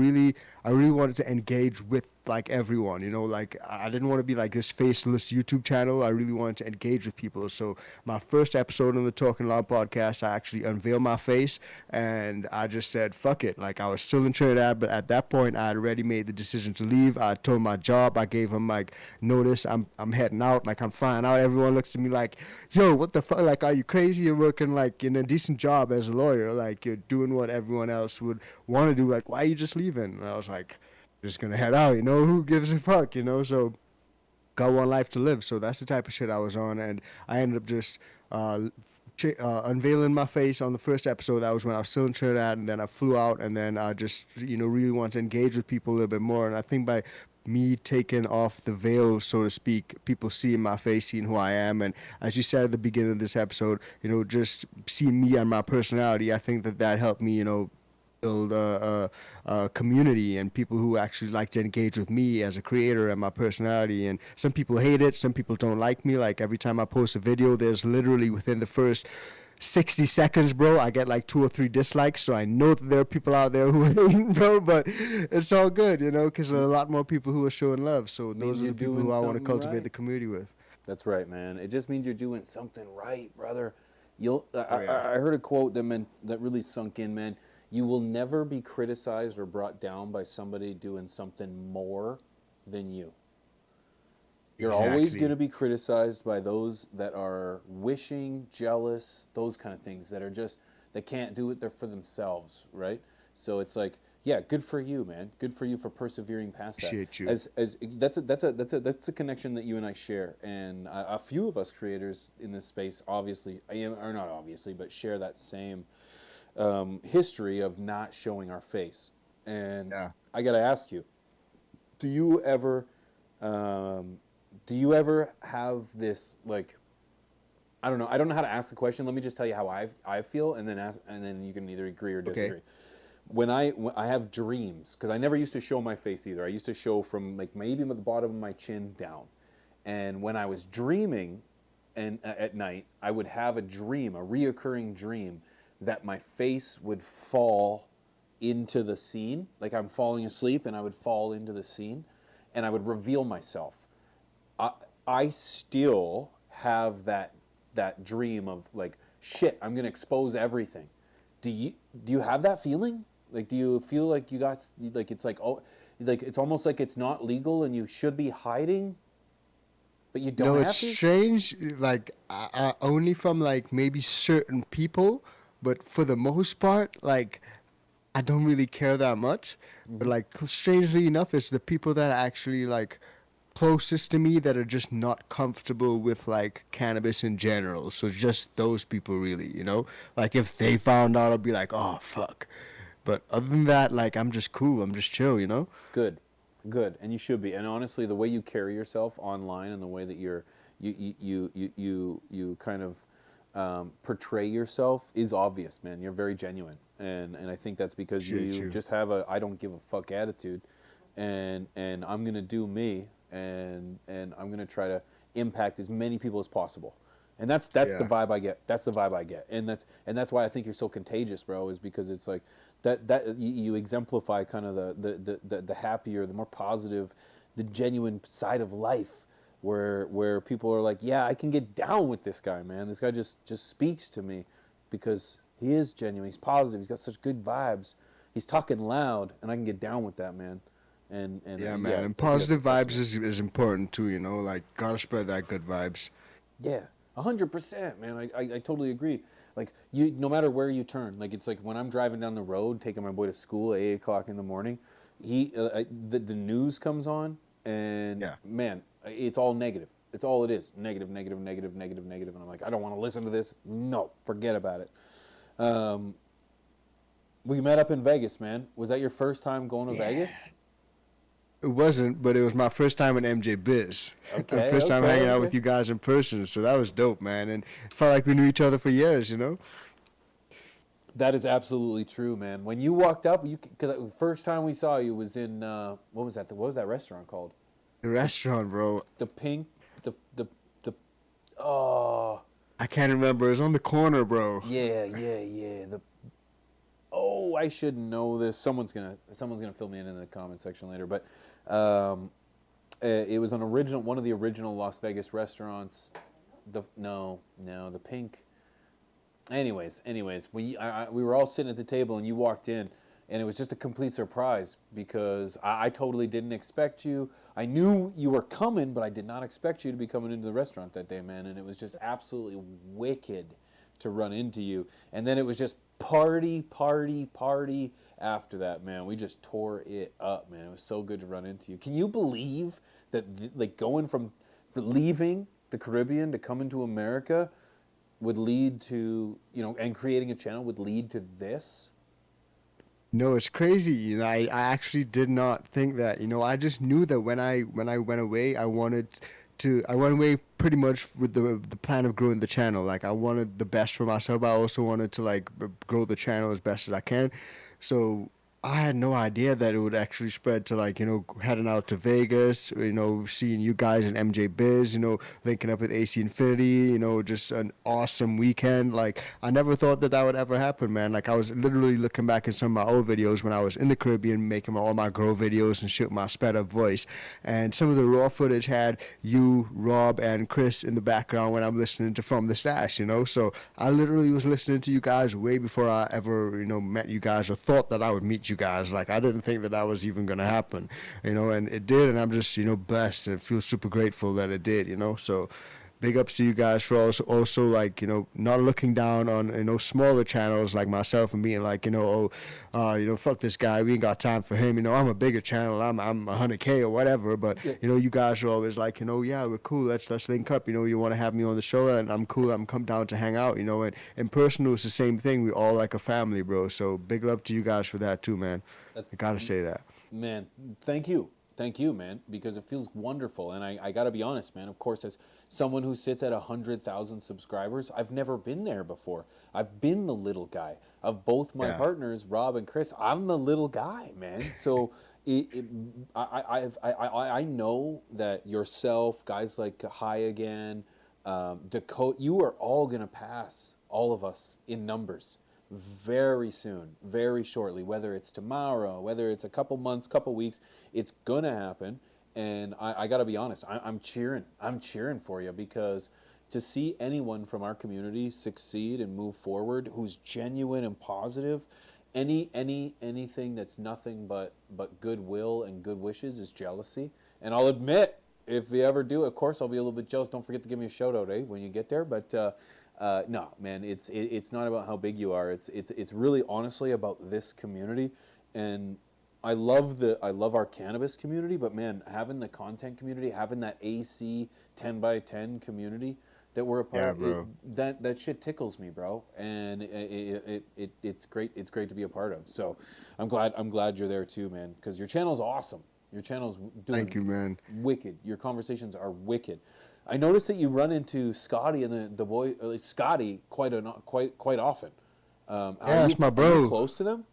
really wanted to engage with like everyone, you know, like I didn't want to be like this faceless YouTube channel. I really wanted to engage with people. So my first episode on the Talking Law podcast, I actually unveiled my face, and I just said, fuck it. Like I was still in Trinidad, but at that point I had already made the decision to leave. I told my job, I gave them like notice, I'm heading out, like I'm flying out. Everyone looks at me like, yo, what the fuck, like are you crazy? You're working like in a decent job as a lawyer, like you're doing what everyone else would want to do, like why are you just leaving? And I was like, just gonna head out, you know, who gives a fuck, you know? So got one life to live. So that's the type of shit I was on, and I ended up just unveiling my face on the first episode. That was when I was still in Trinidad, and then I flew out, and then I just, you know, really wanted to engage with people a little bit more. And I think by me taking off the veil, so to speak, people seeing my face, seeing who I am, and as you said at the beginning of this episode, you know, just seeing me and my personality, I think that helped me, you know, build a community and people who actually like to engage with me as a creator and my personality. And some people hate it, some people don't like me. Like every time I post a video, there's literally within the first 60 seconds, bro, I get like 2 or 3 dislikes. So I know that there are people out there who hate, bro, but it's all good, you know, because there are a lot more people who are showing love. So those are the people who I want to cultivate the community with. That's right, man. It just means you're doing something right, brother. I heard a quote that really sunk in, man. You will never be criticized or brought down by somebody doing something more than you. You're always going to be criticized by those that are wishing, jealous, those kind of things that are just, that can't do it for themselves, right? So it's like, yeah, good for you, man. Good for you for persevering past that. Appreciate you. That's a connection that you and I share, and a few of us creators in this space, obviously, or not obviously, but share that same history of not showing our face. And I gotta ask you, do you ever have this, like, I don't know how to ask the question, let me just tell you how I feel, and then you can either agree or disagree. when I have dreams, because I never used to show my face either. I used to show from like maybe the bottom of my chin down. And when I was dreaming and at night, I would have a dream, a reoccurring dream, that my face would fall into the scene. Like I'm falling asleep and I would fall into the scene and I would reveal myself. I still have that dream of like, shit, I'm gonna expose everything. Do you have that feeling? Like, do you feel like you got like it's like, oh, like it's almost like it's not legal and you should be hiding, but you don't No, have it's to? strange. Like only from like maybe certain people, but for the most part, like I don't really care that much. But like strangely enough, it's the people that are actually like closest to me that are just not comfortable with like cannabis in general. So just those people really, you know? Like if they found out, I'd be like, oh fuck. But other than that, like I'm just cool. I'm just chill, you know? Good, good, and you should be. And honestly, the way you carry yourself online and the way that you kind of portray yourself is obvious, man. You're very genuine, and I think that's because Shit, you you. just have a I don't give a fuck attitude, and I'm gonna do me, and I'm gonna try to impact as many people as possible. And that's the Yeah. vibe I get. That's the vibe I get, and that's why I think you're so contagious, bro. Is because it's like that you exemplify kind of the happier, the more positive, the genuine side of life, where people are like, yeah, I can get down with this guy, man. This guy just speaks to me, because he is genuine. He's positive. He's got such good vibes. He's talking loud, and I can get down with that, man. And Yeah, I man. And think positive that's vibes is important too, you know? Like gotta spread that good vibes. yeah, 100%, man. I totally agree. Like you, no matter where you turn, like it's like when I'm driving down the road, taking my boy to school at 8 o'clock in the morning, the news comes on, and Yeah. man, it's all negative. It's all it is. Negative, negative, negative, negative, negative. And I'm like, I don't want to listen to this. No, forget about it. We met up in Vegas, man. Was that your first time going to Vegas? It wasn't, but it was my first time in MJ Biz. The Okay, first time hanging out okay. with you guys in person, so that was dope, man. And it felt like we knew each other for years, you know? That is absolutely true, man. When you walked up, because the first time we saw you was in what was that? What was that restaurant called? The restaurant, bro. The pink, the oh I can't remember. It was on the corner, bro. yeah. The oh, I should know this. Someone's gonna fill me in the comment section later. But it was one of the original Las Vegas restaurants. The pink. Anyways, we were all sitting at the table and you walked in, and it was just a complete surprise because I totally didn't expect you. I knew you were coming, but I did not expect you to be coming into the restaurant that day, man. And it was just absolutely wicked to run into you. And then it was just party after that, man. We just tore it up, man. It was so good to run into you. Can you believe that, like, for leaving the Caribbean to come into America would lead to, and creating a channel would lead to this? No, it's crazy. You know, I actually did not think that. You know, I just knew that when I went away, I went away pretty much with the plan of growing the channel. Like I wanted the best for myself. I also wanted to like grow the channel as best as I can. So I had no idea that it would actually spread to like, you know, heading out to Vegas, you know, seeing you guys in MJ Biz, you know, linking up with AC Infinity, you know, just an awesome weekend. Like I never thought that would ever happen, man. Like I was literally looking back at some of my old videos when I was in the Caribbean making all my grow videos and shit with my sped up voice. And some of the raw footage had you, Rob, and Chris in the background when I'm listening to From the Stash, you know. So I literally was listening to you guys way before I ever, you know, met you guys or thought that I would meet you guys. Like I didn't think that was even gonna happen, you know, and it did, and I'm just, you know, blessed and feel super grateful that it did, you know. So big ups to you guys for also like, you know, not looking down on, you know, smaller channels like myself and being like, you know, you know, fuck this guy, we ain't got time for him, you know. I'm a bigger channel, I'm 100K or whatever, but you know, you guys are always like, you know, yeah, we're cool, let's link up, you know, you want to have me on the show, and I'm cool, I'm come down to hang out, you know. And in personal it's the same thing, we all like a family, bro. So big love to you guys for that too, man. I gotta say that. Man, thank you. Thank you, man, because it feels wonderful. And I got to be honest, man, of course, as someone who sits at 100,000 subscribers, I've never been there before. I've been the little guy. Of both my partners, Rob and Chris, I'm the little guy, man. So I know that yourself, guys like High Again, Dakota, you are all going to pass all of us in numbers very soon, very shortly, whether it's tomorrow, whether it's a couple months, couple weeks, it's going to happen. And I got to be honest, I'm cheering for you, because to see anyone from our community succeed and move forward who's genuine and positive, anything that's nothing but goodwill and good wishes is jealousy. And I'll admit, if you ever do, of course, I'll be a little bit jealous. Don't forget to give me a shout out, when you get there. But no, man, it's not about how big you are. It's really honestly about this community. And I love our cannabis community, but man, having the content community, having that AC 10x10 community that we're a part of, that shit tickles me, bro. And it's great. It's great to be a part of. So I'm glad you're there too, man, because your channel's awesome. Your channel's doing Thank you, man. Wicked. Your conversations are wicked. I noticed that you run into Scotty and the boy Scotty quite often. That's my bro. Are you close to them?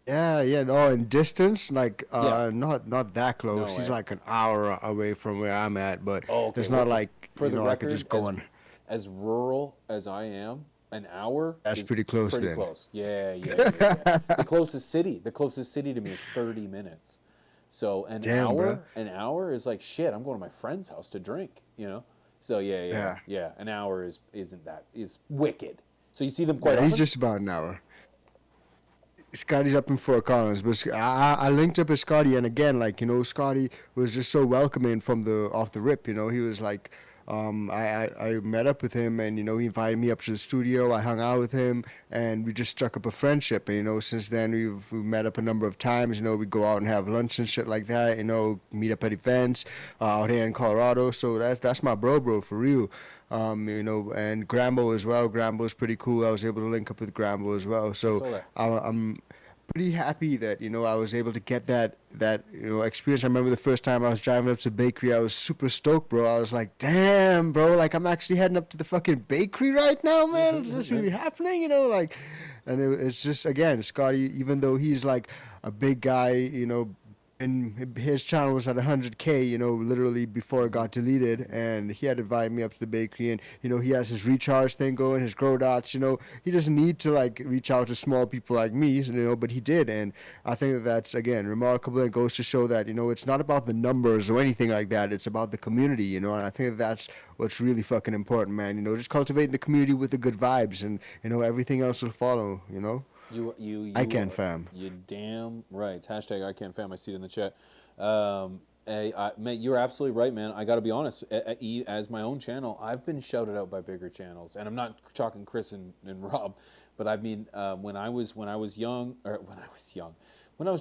Yeah, no, in distance, like, not that close. No He's way. like an hour away from where I'm at, but Okay, it's not well, like, for the I record, could just go on. as rural as I am, an hour That's is pretty close pretty then. close. Yeah. The closest city to me is 30 minutes. So an hour is like, shit, I'm going to my friend's house to drink, So yeah. An hour is wicked. So you see them quite often? He's just about an hour. Scotty's up in Fort Collins, but I linked up with Scotty, and again, like, Scotty was just so welcoming from off the rip. He was like, I met up with him, and he invited me up to the studio. I hung out with him, and we just struck up a friendship. And since then we've met up a number of times. We go out and have lunch and shit like that. Meet up at events out here in Colorado. So that's my bro for real. And Grambo as well. Grambo's pretty cool. I was able to link up with Grambo as well. So I'm pretty happy that I was able to get that experience. I remember the first time I was driving up to the bakery, I was super stoked, bro. I was like, damn, bro, like I'm actually heading up to the fucking bakery right now, man. Is this really happening? And it's just, again, Scotty, even though he's like a big guy, and his channel was at 100K, literally before it got deleted, and he had invited me up to the bakery, and he has his recharge thing going, his grow dots. He doesn't need to like reach out to small people like me, but he did, and I think that's, again, remarkable. It goes to show that it's not about the numbers or anything like that. It's about the community, and I think that's what's really fucking important, man. Just cultivating the community with the good vibes, and everything else will follow. You I can fam. You damn right. It's hashtag I can fam. I see it in the chat. Mate, you're absolutely right, man. I got to be honest. As my own channel, I've been shouted out by bigger channels, and I'm not talking Chris and Rob, but I mean when I was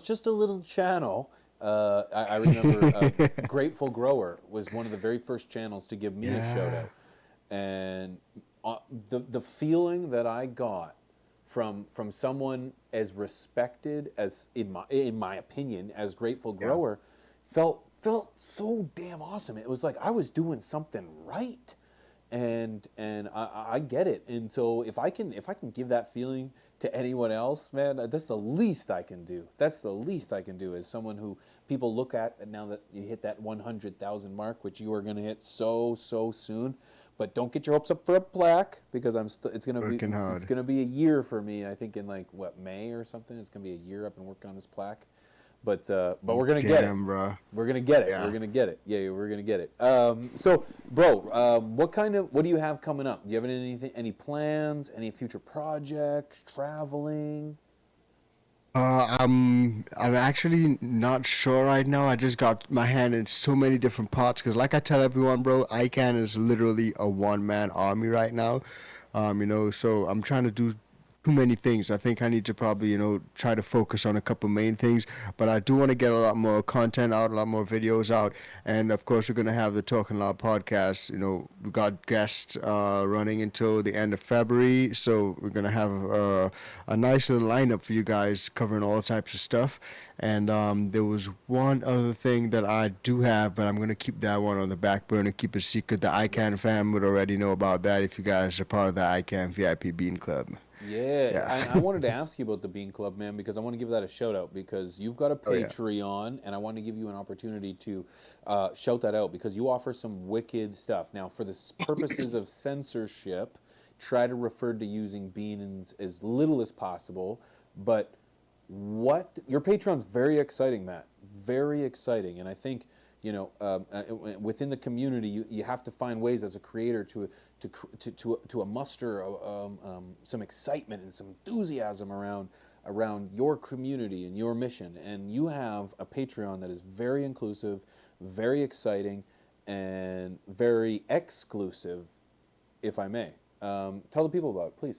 just a little channel. I remember Grateful Grower was one of the very first channels to give me a shout out, and the feeling that I got from someone as respected as, in my opinion, as Grateful Grower, felt so damn awesome. It was like I was doing something right, and I get it. And so if I can give that feeling to anyone else, man, that's the least I can do. That's the least I can do as someone who people look at now that you hit that 100,000 mark, which you are going to hit so soon. But don't get your hopes up for a plaque, because it's gonna be a year for me. I think in May or something. It's gonna be a year. I've been working on this plaque, but we're gonna get it. Bro. We're gonna get it. Yeah. We're gonna get it. Yeah, we're gonna get it. So, bro, what do you have coming up? Do you have any plans? Any future projects? Traveling? I'm actually not sure right now. I just got my hand in so many different pots, because like I tell everyone, bro, ICANN is literally a one-man army right now. So I'm trying to do too many things. I think I need to probably, try to focus on a couple main things. But I do want to get a lot more content out, a lot more videos out. And of course, we're going to have the Talking Loud podcast. We got guests running until the end of February. So we're going to have a nice little lineup for you guys covering all types of stuff. And there was one other thing that I do have, but I'm going to keep that one on the back burner, keep it secret. The ICANN fam would already know about that if you guys are part of the ICANN VIP Bean Club. Yeah. I wanted to ask you about the Bean Club, man, because I want to give that a shout out because you've got a Patreon, and I want to give you an opportunity to shout that out because you offer some wicked stuff. Now, for the purposes of censorship, try to refer to using Bean as little as possible, but your Patreon's very exciting, Matt. Very exciting, and I think within the community, you have to find ways as a creator to muster some excitement and some enthusiasm around your community and your mission. And you have a Patreon that is very inclusive, very exciting, and very exclusive, if I may. Tell the people about it, please.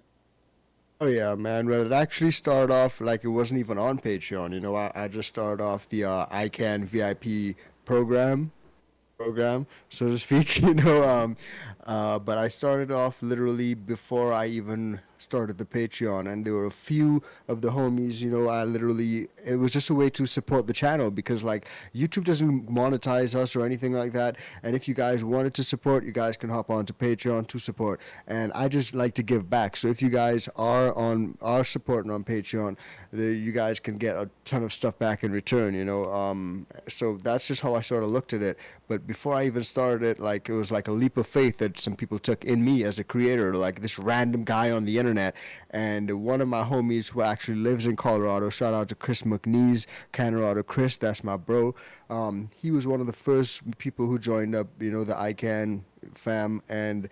Oh yeah, man. Well, it actually started off like it wasn't even on Patreon. I just started off the ICANN VIP program, so to speak. But I started off literally before I even started the Patreon, and there were a few of the homies, it was just a way to support the channel because like YouTube doesn't monetize us or anything like that. And if you guys wanted to support, you guys can hop onto Patreon to support. And I just like to give back. So if you guys are supporting on Patreon, you guys can get a ton of stuff back in return, so that's just how I sort of looked at it. But before I even started it, like it was like a leap of faith that some people took in me as a creator, like this random guy on the internet. And one of my homies who actually lives in Colorado, shout out to Chris McNeese, Colorado Chris, that's my bro. He was one of the first people who joined up, the ICANN fam, and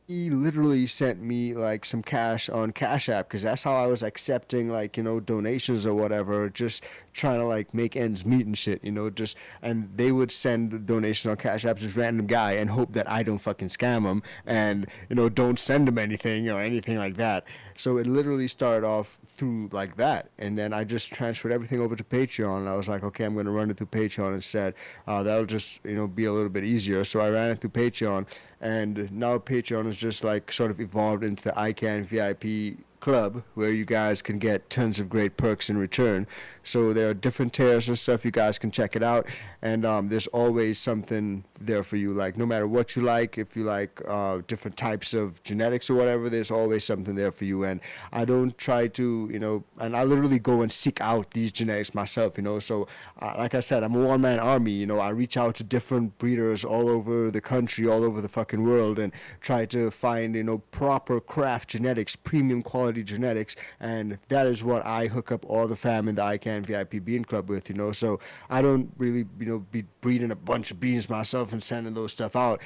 he literally sent me like some cash on Cash App because that's how I was accepting like donations or whatever, just trying to like make ends meet and shit, and they would send the donation on Cash App, just random guy, and hope that I don't fucking scam them and don't send them anything or anything like that. So it literally started off through like that, and then I just transferred everything over to Patreon, and I was like, okay, I'm going to run it through Patreon instead. That'll just be a little bit easier. So I ran it through Patreon, and now Patreon is just like sort of evolved into the ICANN VIP club where you guys can get tons of great perks in return. So there are different tiers and stuff. You guys can check it out, and there's always something there for you. Like no matter what you like, if you like different types of genetics or whatever, there's always something there for you. And I don't try to and I literally go and seek out these genetics myself. So like I said, I'm a one-man army. I reach out to different breeders all over the country, all over the fucking world, and try to find proper craft genetics, premium quality genetics, and that is what I hook up all the fam in the ICANN VIP Bean Club with, So I don't really, be breeding a bunch of beans myself and sending those stuff out,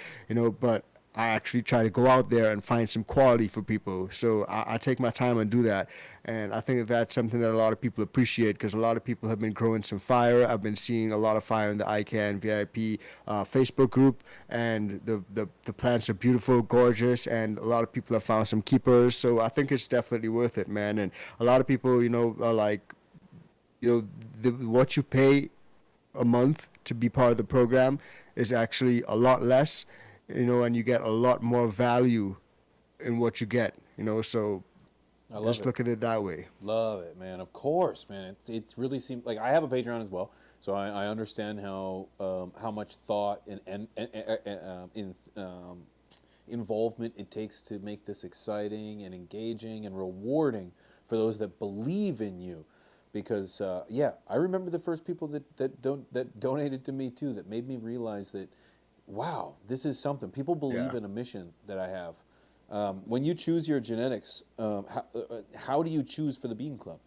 but I actually try to go out there and find some quality for people. So I take my time and do that. And I think that's something that a lot of people appreciate because a lot of people have been growing some fire. I've been seeing a lot of fire in the ICANN VIP Facebook group. And the plants are beautiful, gorgeous. And a lot of people have found some keepers. So I think it's definitely worth it, man. And a lot of people, are like, what you pay a month to be part of the program is actually a lot less, and you get a lot more value in what you get, so just look at it that way. Love it, man. Of course, man. It's really seems like I have a Patreon as well, so I understand how much thought and involvement it takes to make this exciting and engaging and rewarding for those that believe in you. Because I remember the first people that donated to me too, that made me realize that, wow, this is something. People believe in a mission that I have. When you choose your genetics, how do you choose for the Bean Club?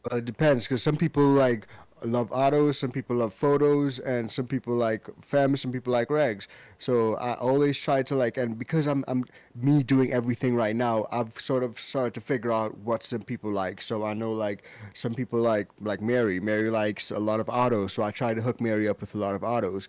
Well, it depends, because some people like love autos, some people love photos, and some people like femme, some people like regs. So I always try to like, and because I'm me doing everything right now, I've sort of started to figure out what some people like. So I know like some people like Mary. Mary likes a lot of autos, so I try to hook Mary up with a lot of autos.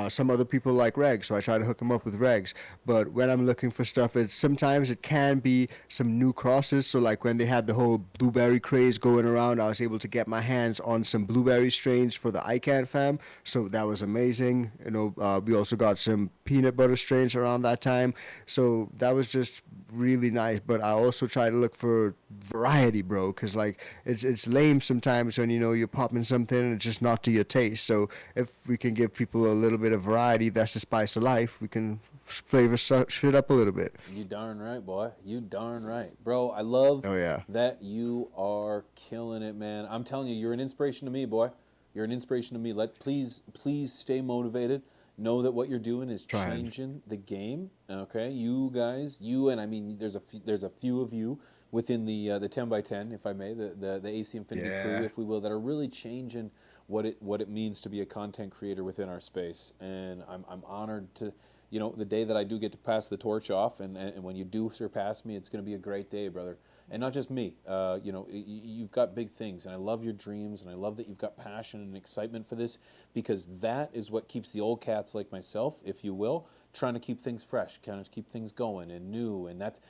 Some other people like regs, so I try to hook them up with regs. But when I'm looking for stuff, sometimes it can be some new crosses. So like when they had the whole blueberry craze going around, I was able to get my hands on some blueberry strains for the ICANN fam. So that was amazing. You know, we also got some peanut butter strains around that time. So that was just really nice. But I also try to look for variety, bro, because like it's lame sometimes when, you know, you're popping something and it's just not to your taste. So if we can give people a little bit of variety, that's the spice of life. We can flavor shit up a little bit. You darn right, boy. You darn right. Bro, I love Oh, yeah. that you are killing it, man. I'm telling you, you're an inspiration to me, boy. You're an inspiration to me. Please stay motivated. Know that what you're doing is changing the game. Okay, you guys, and I mean, there's a few of you within the 10x10, if I may, the AC Infinity crew, if we will, that are really changing what it means to be a content creator within our space. And I'm honored to, you know, the day that I do get to pass the torch off, and when you do surpass me, it's going to be a great day, brother. And not just me, you know, you've got big things, and I love your dreams, and I love that you've got passion and excitement for this, because that is what keeps the old cats like myself, if you will, trying to keep things fresh, kind of keep things going and new, and that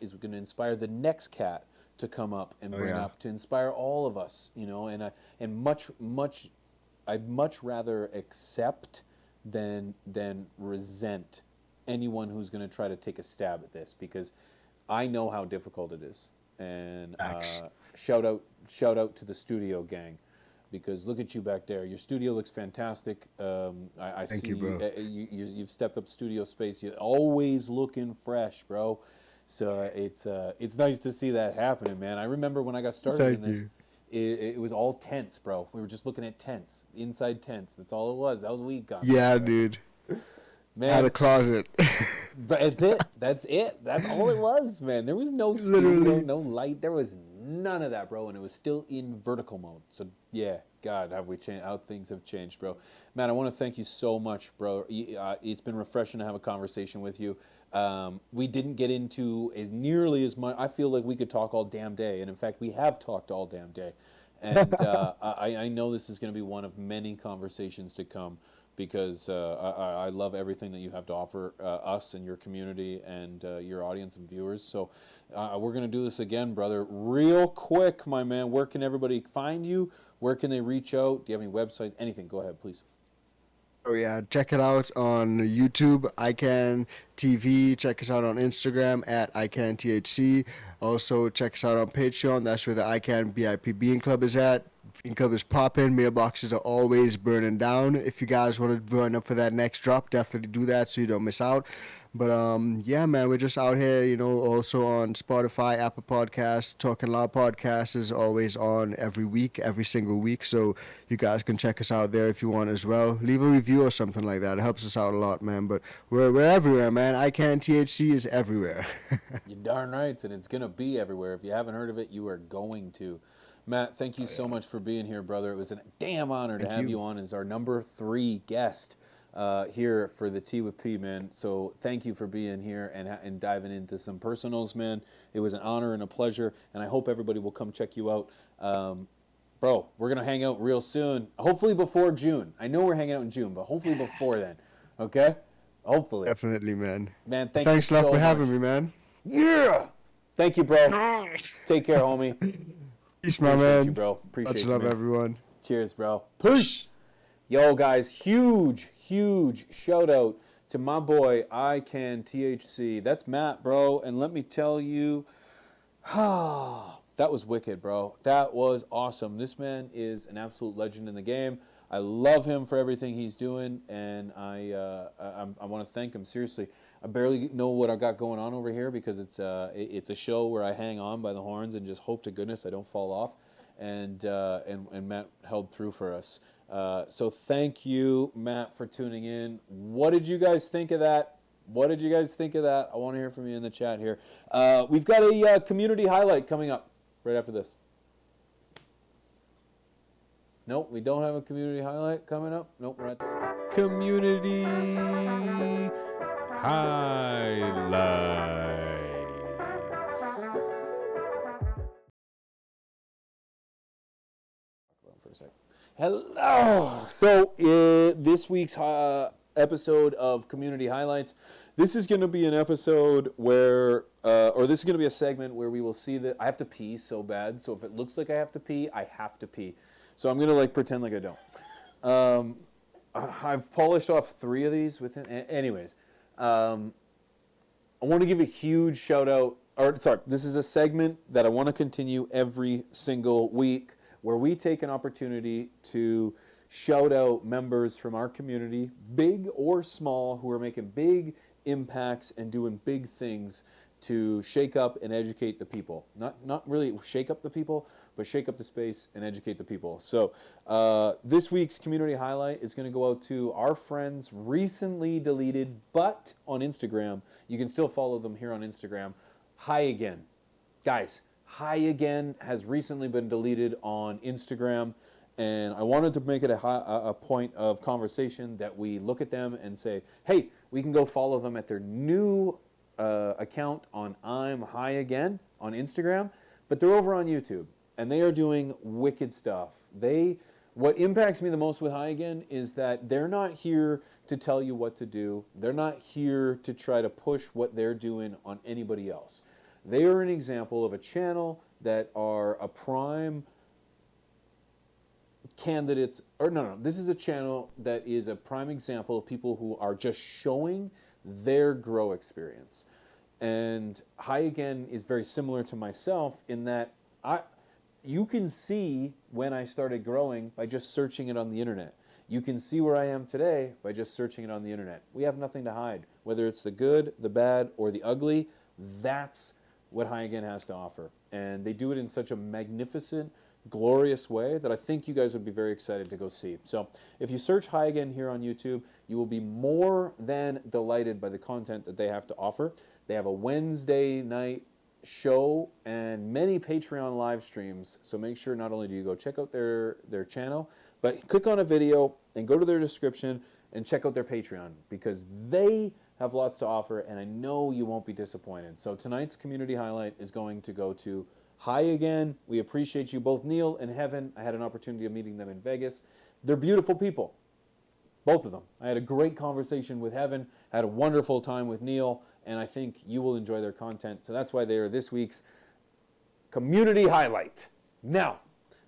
is going to inspire the next cat to come up and bring up, to inspire all of us, you know, and I'd much rather accept than resent anyone who's going to try to take a stab at this, because I know how difficult it is. And shout out to the studio gang, because look at you back there. Your studio looks fantastic. I Thank see you, bro. You've stepped up studio space. You're always looking fresh, bro. So it's nice to see that happening, man. I remember when I got started in this, it was all tents, bro. We were just looking at tents, inside tents. That's all it was. That was what we got. Yeah, dude. Man, Had a closet. That's it. That's it. That's all it was, man. There was no studio, no light. There was none of that, bro. And it was still in vertical mode. So yeah, God, have we changed? How things have changed, bro. Man, I want to thank you so much, bro. It's been refreshing to have a conversation with you. We didn't get into as nearly as much. I feel like we could talk all damn day, and in fact, we have talked all damn day. And I know this is going to be one of many conversations to come, because I love everything that you have to offer us and your community and your audience and viewers. So we're going to do this again, brother. Real quick, my man, where can everybody find you? Where can they reach out? Do you have any websites? Anything? Go ahead, please. Oh yeah, check it out on YouTube, ICANN TV. Check us out on Instagram at ICANN THC. Also check us out on Patreon. That's where the ICANN BIP Bean Club is at. Bean Club is popping. Mailboxes are always burning down. If you guys want to burn up for that next drop, definitely do that so you don't miss out. But yeah, man, we're just out here, you know, also on Spotify, Apple Podcasts. Talking Loud Podcast is always on every week, every single week. So you guys can check us out there if you want as well. Leave a review or something like that. It helps us out a lot, man. But we're everywhere, man. ICANN THC is everywhere. You're darn right, and it's going to be everywhere. If you haven't heard of it, you are going to. Matt, thank you so much for being here, brother. It was a damn honor to have you on as our number 3 guest here for the Tea with P, man. So thank you for being here and diving into some personals, man. It was an honor and a pleasure, and I hope everybody will come check you out. Bro, we're going to hang out real soon, hopefully before June. I know we're hanging out in June, but hopefully before then, okay? Hopefully. Definitely, man. Man, Thanks a lot for having me, man. Yeah! Thank you, bro. Take care, homie. Peace, my man. You, bro. Appreciate Much you, love, man. everyone. Cheers, bro. Peace. Yo, guys, huge shout out to my boy ICANN THC. That's Matt, bro. And let me tell you, that was wicked, bro. That was awesome. This man is an absolute legend in the game. I love him for everything he's doing, and I want to thank him seriously. I barely know what I got going on over here, because it's a show where I hang on by the horns and just hope to goodness I don't fall off. And Matt held through for us. So thank you, Matt, for tuning in. What did you guys think of that? I want to hear from you in the chat here. We've got a community highlight coming up right after this. Nope, we don't have a community highlight coming up. Nope, we're not there. Community highlights. For a second. Hello. So this week's episode of Community Highlights. This is going to be an episode where, or this is going to be a segment where we will see that I have to pee so bad. So if it looks like I have to pee, I have to pee. So I'm going to like pretend like I don't. I've polished off 3 of these within. Anyways, I want to give a huge shout out. Or sorry, this is a segment that I want to continue every single week, where we take an opportunity to shout out members from our community, big or small, who are making big impacts and doing big things to shake up and educate the people. Not really shake up the people, but shake up the space and educate the people. So this week's community highlight is going to go out to our friends, recently deleted, but on Instagram. You can still follow them here on Instagram. Hi Again. Guys, Hi Again has recently been deleted on Instagram, and I wanted to make it a point of conversation that we look at them and say, hey, we can go follow them at their new account on I'm Hi Again on Instagram, but they're over on YouTube, and they are doing wicked stuff. What impacts me the most with Hi Again is that they're not here to tell you what to do. They're not here to try to push what they're doing on anybody else. They are an example of a channel that are a prime candidates, or no, this is a channel that is a prime example of people who are just showing their grow experience. And Hi Again is very similar to myself in that you can see when I started growing by just searching it on the internet. You can see where I am today by just searching it on the internet. We have nothing to hide. Whether it's the good, the bad, or the ugly, that's what Hi Again has to offer. And they do it in such a magnificent, glorious way that I think you guys would be very excited to go see. So if you search Hi Again here on YouTube, you will be more than delighted by the content that they have to offer. They have a Wednesday night show and many Patreon live streams. So make sure not only do you go check out their channel, but click on a video and go to their description and check out their Patreon, because they have lots to offer, and I know you won't be disappointed. So tonight's community highlight is going to go to Hi Again. We appreciate you both, Neil and Heaven. I had an opportunity of meeting them in Vegas. They're beautiful people, both of them. I had a great conversation with Heaven, had a wonderful time with Neil, and I think you will enjoy their content. So that's why they are this week's community highlight. Now,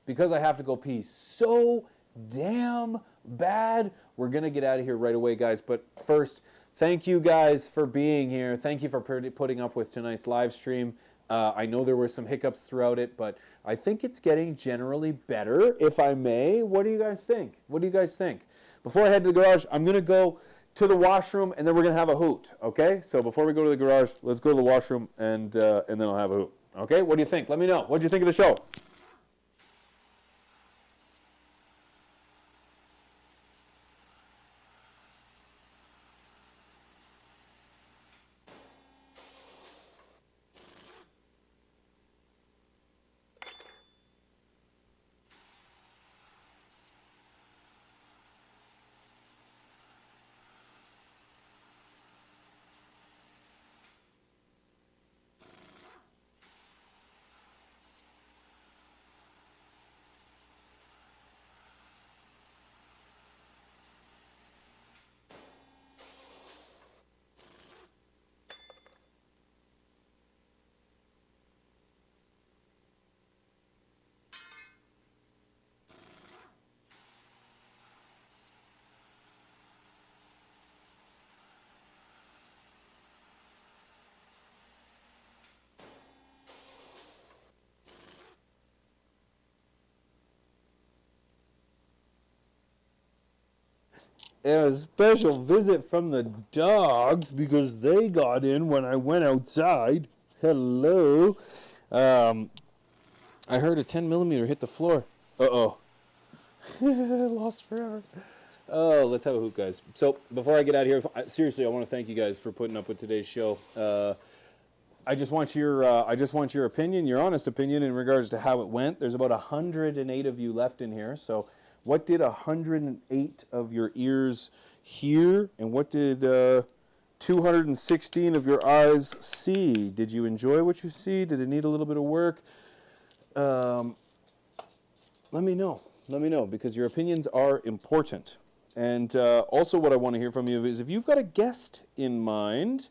because I have to go pee so damn bad, we're going to get out of here right away, guys. But first, thank you guys for being here. Thank you for putting up with tonight's live stream. I know there were some hiccups throughout it, but I think it's getting generally better, if I may. What do you guys think? What do you guys think? Before I head to the garage, I'm going to go to the washroom, and then we're going to have a hoot, okay? So before we go to the garage, let's go to the washroom, and then I'll have a hoot, okay? What do you think? Let me know. What do you think of the show? And a special visit from the dogs because they got in when I went outside. Hello. I heard a 10 millimeter hit the floor. Uh-oh. Lost forever. Oh, let's have a hoot, guys. So before I get out of here, seriously, I want to thank you guys for putting up with today's show. I just want your opinion, your honest opinion in regards to how it went. There's about 108 of you left in here, so What did 108 of your ears hear, and what did 216 of your eyes see? Did you enjoy what you see? Did it need a little bit of work? Let me know. Let me know, because your opinions are important. And also what I want to hear from you is if you've got a guest in mind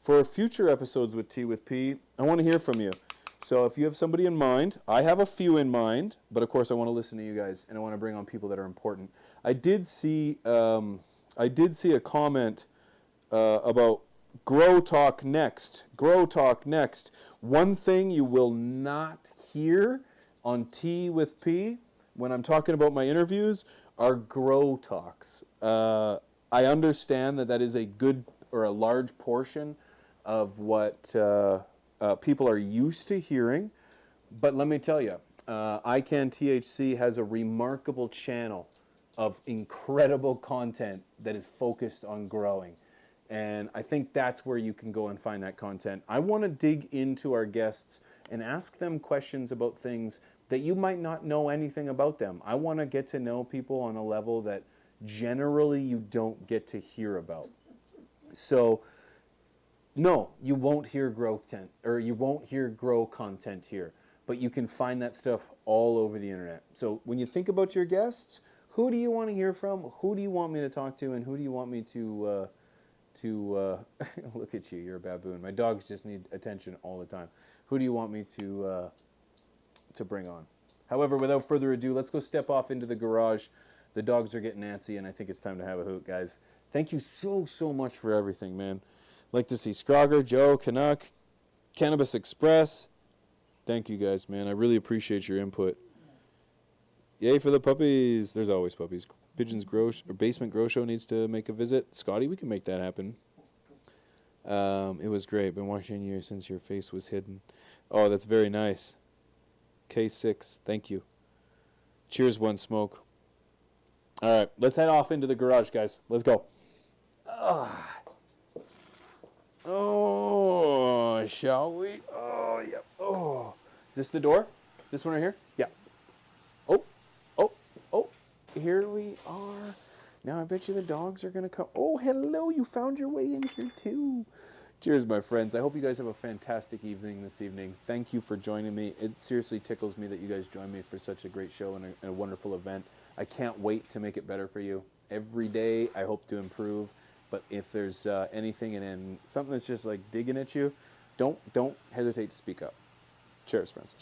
for future episodes with Tea with P, I want to hear from you. So if you have somebody in mind, I have a few in mind, but of course I want to listen to you guys, and I want to bring on people that are important. I did see a comment about Grow Talk Next. Grow Talk Next. One thing you will not hear on Tea with P when I'm talking about my interviews are grow talks. I understand that is a good or a large portion of what people are used to hearing, but let me tell you, Can THC has a remarkable channel of incredible content that is focused on growing. And I think that's where you can go and find that content. I want to dig into our guests and ask them questions about things that you might not know anything about them. I want to get to know people on a level that generally you don't get to hear about. So, no, you won't hear grow content here, but you can find that stuff all over the internet. So when you think about your guests, who do you want to hear from? Who do you want me to talk to? And who do you want me to look at you, you're a baboon. My dogs just need attention all the time. Who do you want me to bring on? However, without further ado, let's go step off into the garage. The dogs are getting antsy, and I think it's time to have a hoot, guys. Thank you so much for everything, man. Like to see Scrogger, Joe, Canuck, Cannabis Express. Thank you, guys, man. I really appreciate your input. Yay for the puppies. There's always puppies. Pigeons Basement Grow Show needs to make a visit. Scotty, we can make that happen. It was great. Been watching you since your face was hidden. Oh, that's very nice. K6, thank you. Cheers, One Smoke. All right, let's head off into the garage, guys. Let's go. Oh, shall we? Oh, yeah. Oh, is this the door? This one right here? Yeah. Oh, here we are. Now I bet you the dogs are going to come. Oh, hello, you found your way in here too. Cheers, my friends. I hope you guys have a fantastic evening this evening. Thank you for joining me. It seriously tickles me that you guys join me for such a great show and a wonderful event. I can't wait to make it better for you. Every day I hope to improve, but if there's anything and something that's just like digging at you, don't hesitate to speak up. Cheers, friends.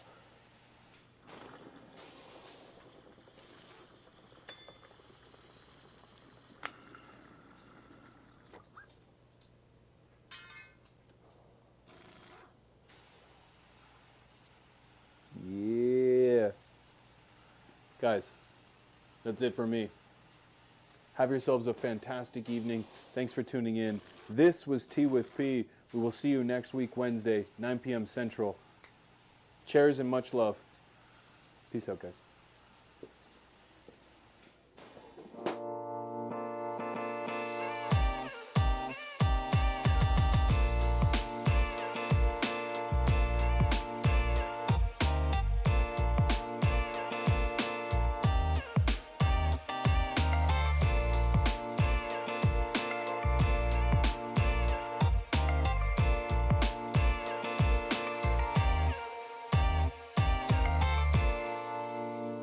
Yeah. Guys, that's it for me. Have yourselves a fantastic evening. Thanks for tuning in. This was Tea with P. We will see you next week, Wednesday, 9 p.m. Central. Cheers and much love. Peace out, guys.